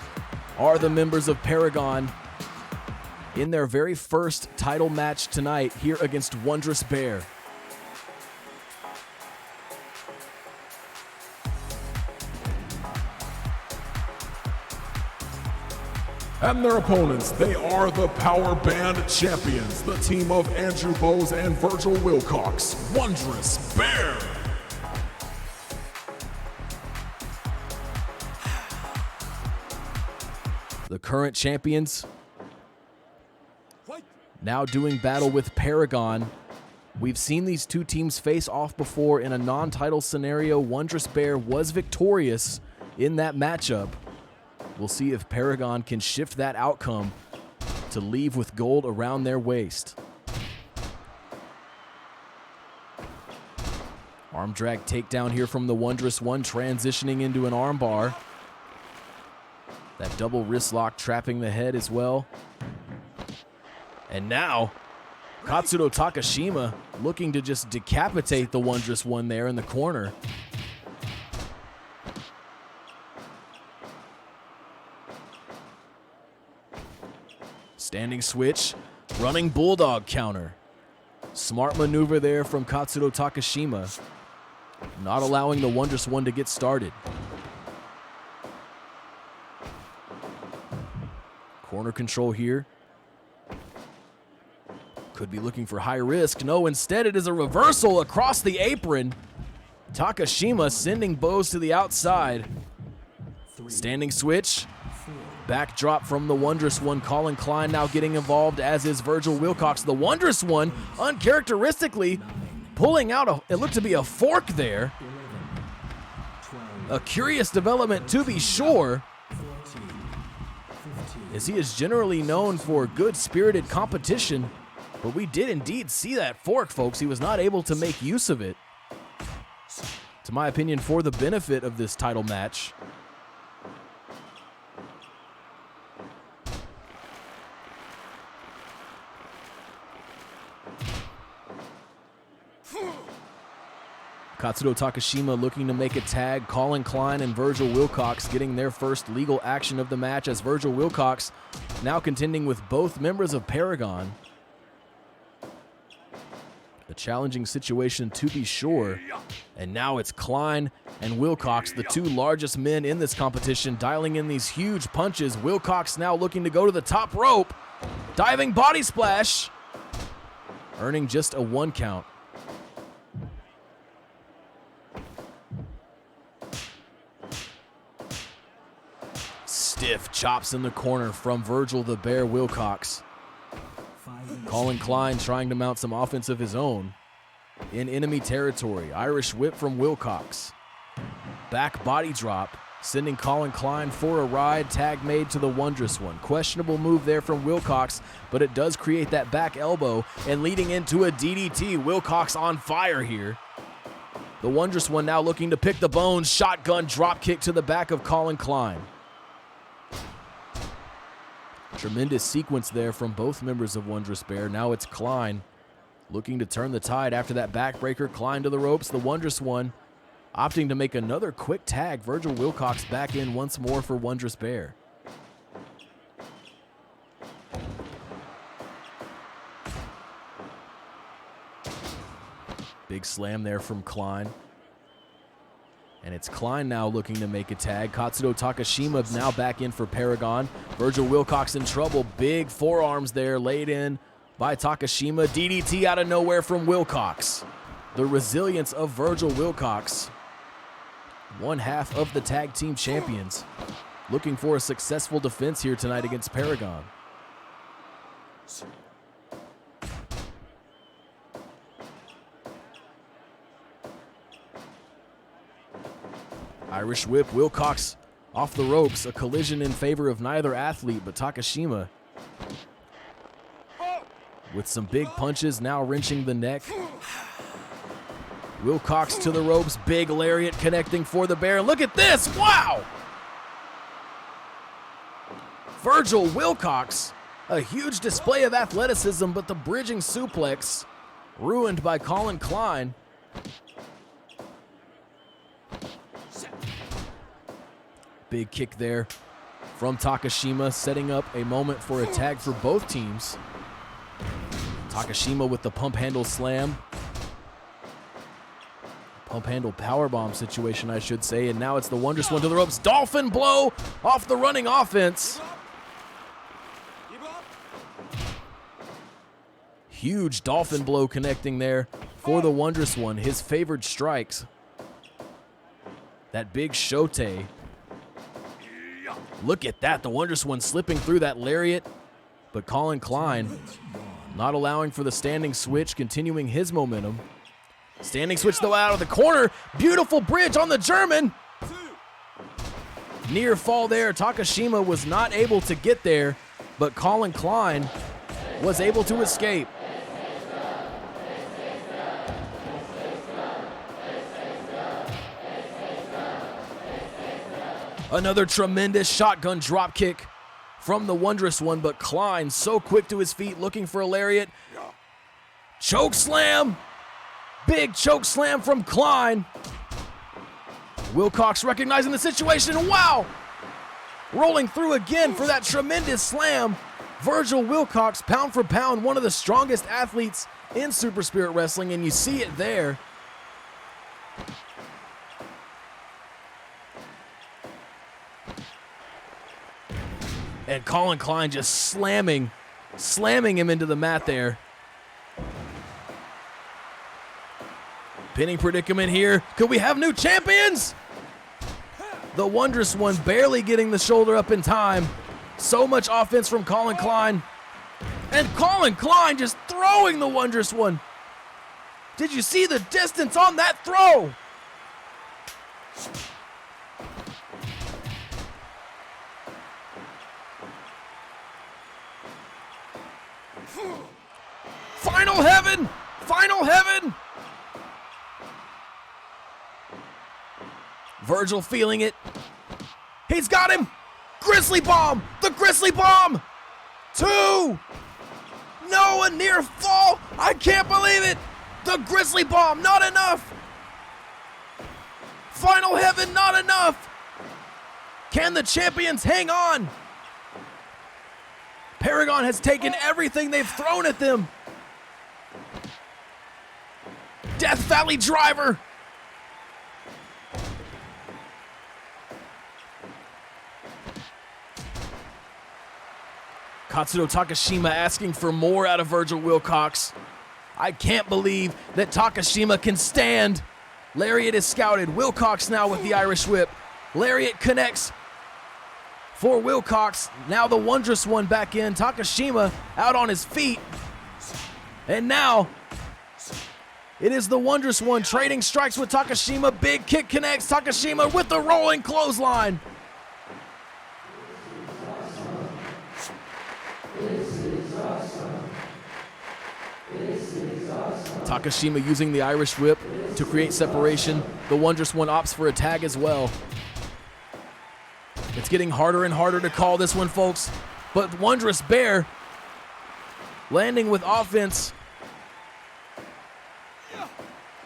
are the members of Paragon in their very first title match tonight here against Wondrous Bear. And their opponents, they are the Power Band champions, the team of Andrew Bowes and Virgil Wilcox, Wondrous Bear. The current champions now doing battle with Paragon. We've seen these two teams face off before in a non-title scenario. Wondrous Bear was victorious in that matchup. We'll see if Paragon can shift that outcome to leave with gold around their waist. Arm drag takedown here from the Wondrous One, transitioning into an armbar. That double wrist lock trapping the head as well. And now, Katsuro Takashima looking to just decapitate the Wondrous One there in the corner. Standing switch, running bulldog counter. Smart maneuver there from Katsudo Takashima, not allowing the Wondrous One to get started. Corner control here. Could be looking for high risk. No, instead it is a reversal across the apron. Takashima sending Bose to the outside. Standing switch. Backdrop from the Wondrous One. Colin Klein now getting involved, as is Virgil Wilcox. The Wondrous One, uncharacteristically, pulling out it looked to be a fork there. A curious development to be sure, as he is generally known for good spirited competition. But we did indeed see that fork, folks. He was not able to make use of it, to my opinion, for the benefit of this title match. Katsudo Takashima looking to make a tag. Colin Klein and Virgil Wilcox getting their first legal action of the match, as Virgil Wilcox now contending with both members of Paragon. A challenging situation to be sure. And now it's Klein and Wilcox, the two largest men in this competition, dialing in these huge punches. Wilcox now looking to go to the top rope. Diving body splash, earning just a 1 count. Stiff chops in the corner from Virgil the Bear Wilcox. Colin Klein trying to mount some offense of his own in enemy territory. Irish whip from Wilcox. Back body drop, sending Colin Klein for a ride. Tag made to the Wondrous One. Questionable move there from Wilcox, but it does create that back elbow and leading into a DDT. Wilcox on fire here. The Wondrous One now looking to pick the bones. Shotgun drop kick to the back of Colin Klein. Tremendous sequence there from both members of Wondrous Bear. Now it's Klein looking to turn the tide after that backbreaker. Klein to the ropes. The Wondrous One opting to make another quick tag. Virgil Wilcox back in once more for Wondrous Bear. Big slam there from Klein. And it's Klein now looking to make a tag. Katsudo Takashima now back in for Paragon. Virgil Wilcox in trouble. Big forearms there laid in by Takashima. DDT out of nowhere from Wilcox. The resilience of Virgil Wilcox, one half of the tag team champions, looking for a successful defense here tonight against Paragon. Irish whip, Wilcox off the ropes. A collision in favor of neither athlete, but Takashima with some big punches, now wrenching the neck. Wilcox to the ropes, big lariat connecting for the Bear. Look at this, wow! Virgil Wilcox, a huge display of athleticism, but the bridging suplex ruined by Colin Klein. Big kick there from Takashima, setting up a moment for a tag for both teams. Takashima with the pump handle slam. Pump handle powerbomb situation, I should say. And now it's the Wondrous One to the ropes. Dolphin blow off the running offense. Huge dolphin blow connecting there for the Wondrous One. His favored strikes. That big shote. Look at that, the Wondrous One slipping through that lariat, but Colin Klein not allowing for the standing switch, continuing his momentum. Standing switch though out of the corner, beautiful bridge on the German. Near fall there, Takashima was not able to get there, but Colin Klein was able to escape. Another tremendous shotgun drop kick from the Wondrous One, but Klein so quick to his feet, looking for a lariat. Choke slam! Big choke slam from Klein. Wilcox recognizing the situation. Wow! Rolling through again for that tremendous slam. Virgil Wilcox, pound for pound, one of the strongest athletes in Super Spirit Wrestling, and you see it there. And Colin Klein just slamming him into the mat there. Pinning predicament here. Could we have new champions? The Wondrous One barely getting the shoulder up in time. So much offense from Colin Klein. And Colin Klein just throwing the Wondrous One. Did you see the distance on that throw? Final heaven! Final heaven! Virgil feeling it. He's got him! Grizzly Bomb! The Grizzly Bomb! 2! No, a near fall! I can't believe it! The Grizzly Bomb, not enough! Final heaven, not enough! Can the champions hang on? Paragon has taken everything they've thrown at them. Death Valley Driver. Katsudo Takashima asking for more out of Virgil Wilcox. I can't believe that Takashima can stand. Lariat is scouted. Wilcox now with the Irish Whip. Lariat connects for Wilcox. Now the Wondrous One back in. Takashima out on his feet. And now it is the Wondrous One trading strikes with Takashima. Big kick connects. Takashima with the rolling clothesline. Takashima using the Irish Whip to create separation. The Wondrous One opts for a tag as well. It's getting harder and harder to call this one, folks. But Wondrous Bear landing with offense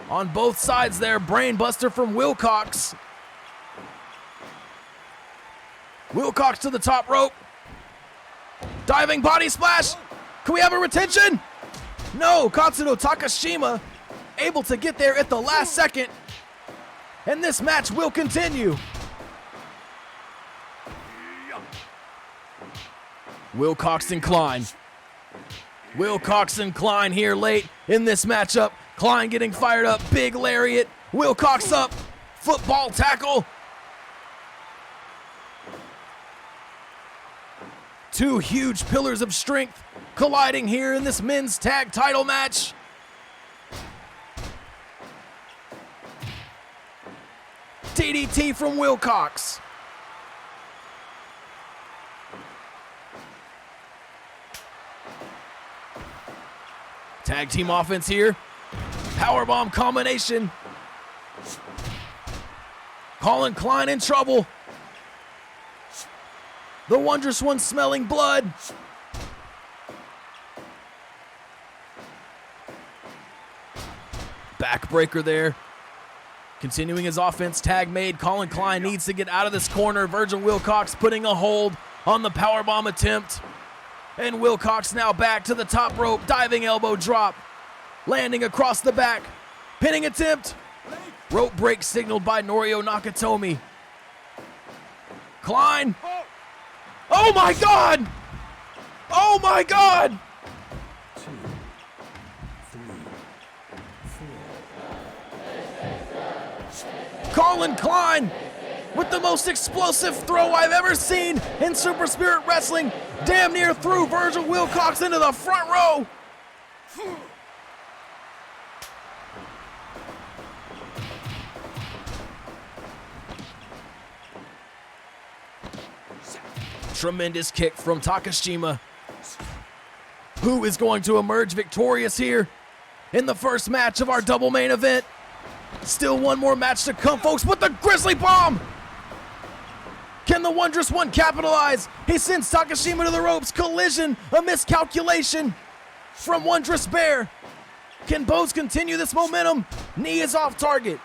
on both sides there. Brainbuster from Wilcox. Wilcox to the top rope. Diving body splash. Can we have a retention? No, Katsudo Takashima able to get there at the last second. And this match will continue. Wilcox and Klein. Wilcox and Klein here late in this matchup. Klein getting fired up. Big lariat. Wilcox up. Football tackle. Two huge pillars of strength colliding here in this men's tag title match. DDT from Wilcox. Tag team offense here. Powerbomb combination. Colin Klein in trouble. The Wondrous One smelling blood. Backbreaker there. Continuing his offense, tag made. Colin Klein needs to get out of this corner. Virgil Wilcox putting a hold on the powerbomb attempt. And Wilcox now back to the top rope. Diving elbow drop. Landing across the back. Pinning attempt. Rope break signaled by Norio Nakatomi. Klein. Oh my God! Oh my God! 2, 3, 4. Colin Klein with the most explosive throw I've ever seen in Super Spirit Wrestling. Damn near threw Virgil Wilcox into the front row. Tremendous kick from Takashima. Who is going to emerge victorious here in the first match of our double main event? Still one more match to come, folks, with the Grizzly Bomb! Can the Wondrous One capitalize? He sends Takashima to the ropes. Collision, a miscalculation from Wondrous Bear. Can Bose continue this momentum? Knee is off target.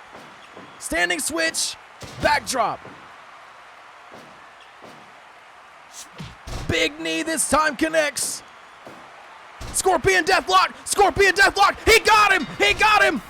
Standing switch, backdrop. Big knee this time connects. Scorpion Deathlock. Scorpion Deathlock. He got him. He got him.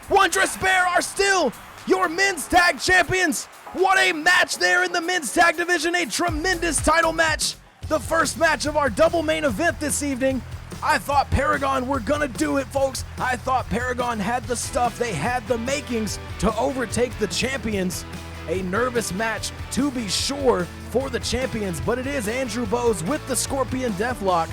Wondrous Bear are still your men's tag champions. What a match there in the men's tag division. A tremendous title match. The first match of our double main event this evening. I thought Paragon were gonna do it, folks. I thought Paragon had the stuff. They had the makings to overtake the champions. A nervous match, to be sure, for the champions, but it is Andrew Bowes with the Scorpion Deathlock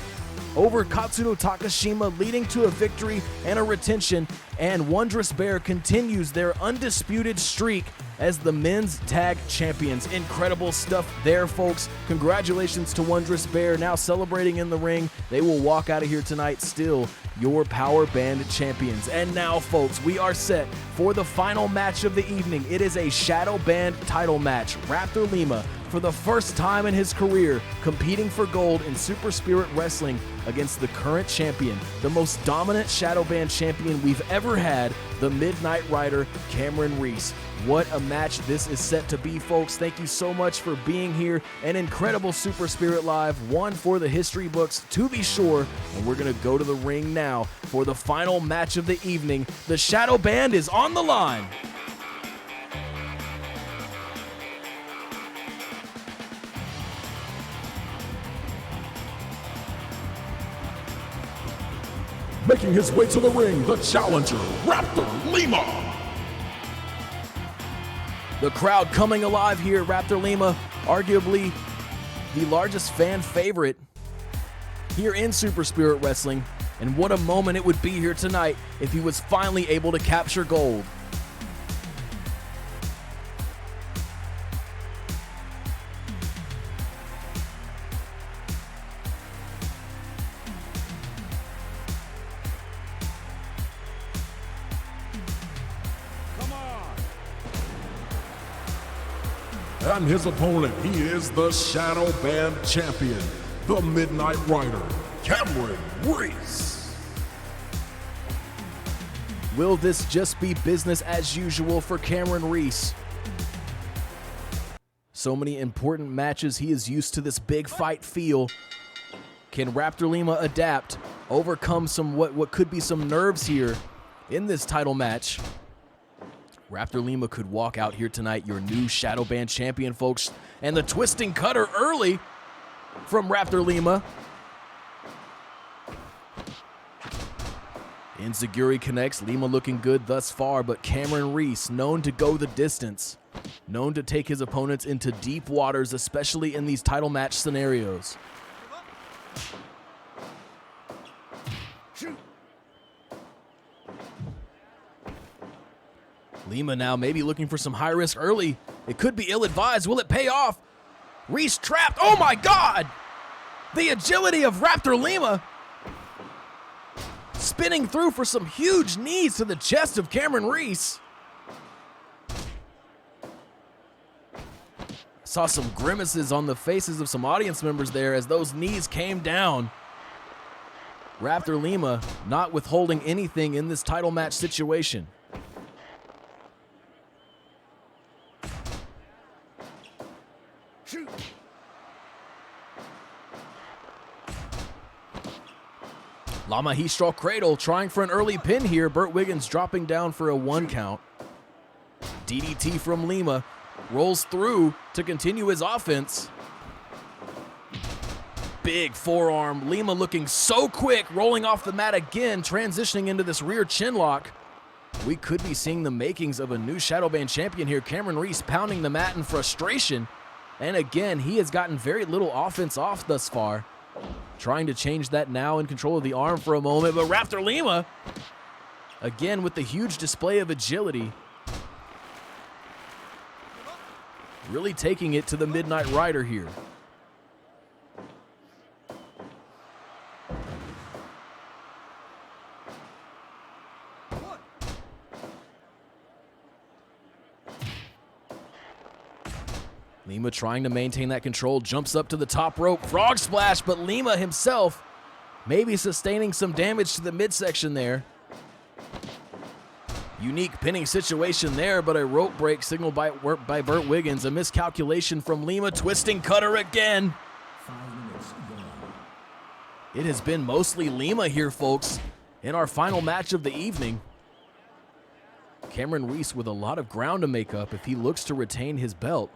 over Katsuno Takashima, leading to a victory and a retention, and Wondrous Bear continues their undisputed streak as the men's tag champions. Incredible stuff there, folks. Congratulations to Wondrous Bear, now celebrating in the ring. They will walk out of here tonight still your Power Band champions. And now, folks, we are set for the final match of the evening. It is a Shadow Band title match. Raptor Lima, for the first time in his career, competing for gold in Super Spirit Wrestling against the current champion, the most dominant Shadow Band champion we've ever had, the Midnight Rider, Cameron Reese. What a match this is set to be, folks. Thank you so much for being here. An incredible Super Spirit Live, one for the history books, to be sure. And we're going to go to the ring now for the final match of the evening. The Shadow Band is on the line. Making his way to the ring, the challenger, Raptor Lima. The crowd coming alive here. Raptor Lima, arguably the largest fan favorite here in Super Spirit Wrestling. And what a moment it would be here tonight if he was finally able to capture gold. And his opponent, he is the Shadow Band champion, the Midnight Rider, Cameron Reese. Will this just be business as usual for Cameron Reese? So many important matches. He is used to this big fight feel. Can Raptor Lima adapt, overcome some what could be some nerves here in this title match? Raptor Lima could walk out here tonight, your new Shadow Band champion, folks. And the twisting cutter early from Raptor Lima. Enziguri connects. Lima looking good thus far, but Cameron Reese, known to go the distance, known to take his opponents into deep waters, especially in these title match scenarios. Lima now maybe looking for some high risk early. It could be ill-advised. Will it pay off? Reese trapped. Oh my God! The agility of Raptor Lima. Spinning through for some huge knees to the chest of Cameron Reese. Saw some grimaces on the faces of some audience members there as those knees came down. Raptor Lima not withholding anything in this title match situation. Lama Heastraw Cradle trying for an early pin here. Burt Wiggins dropping down for a 1 count. DDT from Lima. Rolls through to continue his offense. Big forearm. Lima looking so quick, rolling off the mat again, transitioning into this rear chin lock. We could be seeing the makings of a new Shadow Band champion here. Cameron Reese pounding the mat in frustration. And again, he has gotten very little offense off thus far. Trying to change that now, in control of the arm for a moment, but Raptor Lima, again with the huge display of agility, really taking it to the Midnight Rider here. Lima trying to maintain that control, jumps up to the top rope, frog splash, but Lima himself maybe sustaining some damage to the midsection there. Unique pinning situation there, but a rope break signaled by Burt Wiggins. A miscalculation from Lima, twisting cutter again. 5 minutes. It has been mostly Lima here, folks, in our final match of the evening. Cameron Reese with a lot of ground to make up if he looks to retain his belt.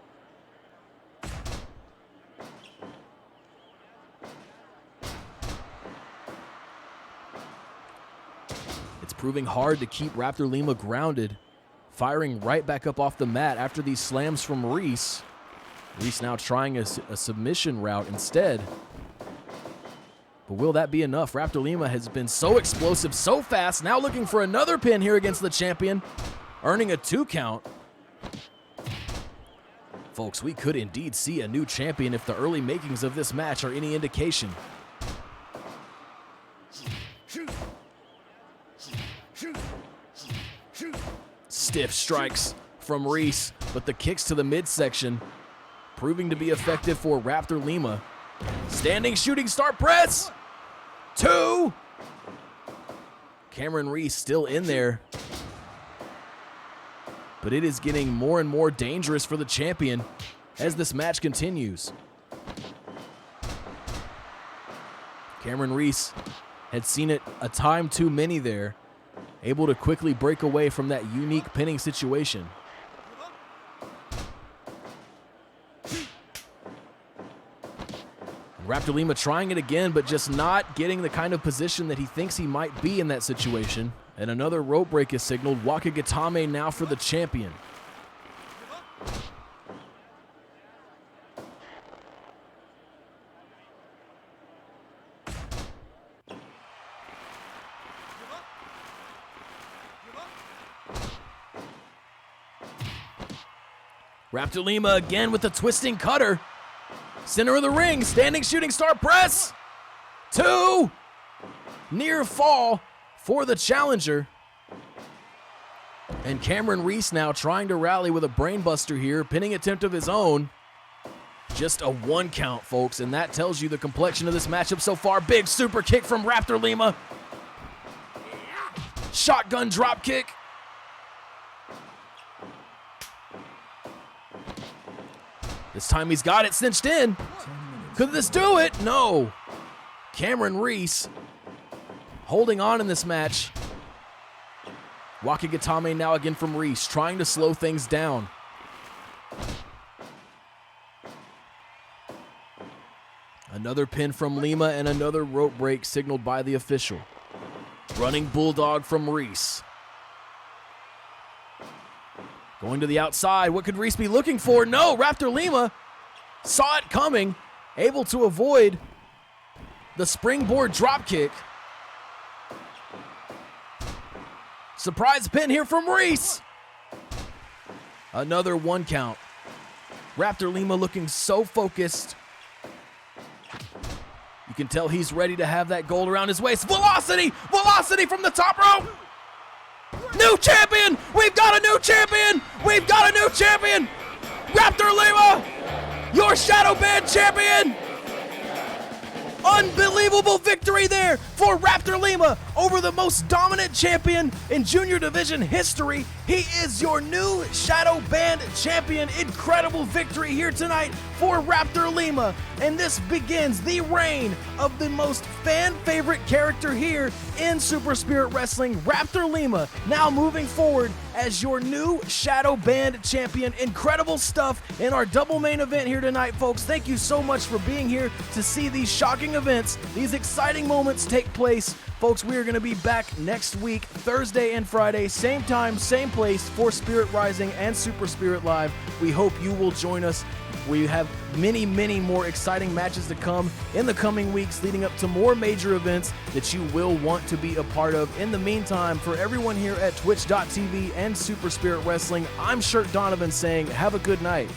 It's proving hard to keep Raptor Lima grounded, firing right back up off the mat after these slams from Reese. Reese now trying a submission route instead. But will that be enough? Raptor Lima has been so explosive, so fast, now looking for another pin here against the champion, earning a 2 count. Folks, we could indeed see a new champion if the early makings of this match are any indication. Stiff strikes from Reese, but the kicks to the midsection proving to be effective for Raptor Lima. Standing shooting star press. 2. Cameron Reese still in there, but it is getting more and more dangerous for the champion as this match continues. Cameron Reese had seen it a time too many there, able to quickly break away from that unique pinning situation. Raptor Lima trying it again, but just not getting the kind of position that he thinks he might be in that situation. And another rope break is signaled. Wakagatame now for the champion. Raptor Lima again with the twisting cutter. Center of the ring, standing shooting star press. 2. Near fall for the challenger. And Cameron Reese now trying to rally with a brainbuster here, pinning attempt of his own. Just a 1 count, folks, and that tells you the complexion of this matchup so far. Big super kick from Raptor Lima. Shotgun drop kick. This time he's got it cinched in. Could this do it? No. Cameron Reese holding on in this match. Wakagatame now again from Reese, trying to slow things down. Another pin from Lima and another rope break signaled by the official. Running bulldog from Reese. Going to the outside. What could Reese be looking for? No, Raptor Lima saw it coming, able to avoid the springboard drop kick. Surprise pin here from Reese. Another 1 count. Raptor Lima looking so focused. You can tell he's ready to have that gold around his waist. Velocity! Velocity from the top rope! New champion! We've got a new champion! We've got a new champion! Raptor Lima, your shadow band champion! Unbelievable victory there for Raptor Lima over the most dominant champion in junior division history. He is your new shadow band champion. Incredible victory here tonight for Raptor Lima. And this begins the reign of the most fan favorite character here in Super Spirit Wrestling, Raptor Lima, now moving forward as your new shadow band champion. Incredible stuff in our double main event here tonight, folks. Thank you so much for being here to see these shocking events, these exciting moments take place. Folks, we are going to be back next week, Thursday and Friday, same time, same place for Spirit Rising and Super Spirit Live. We hope you will join us. We have many, many more exciting matches to come in the coming weeks, leading up to more major events that you will want to be a part of. In the meantime, for everyone here at twitch.tv and Super Spirit Wrestling, I'm Shirt Donovan saying have a good night.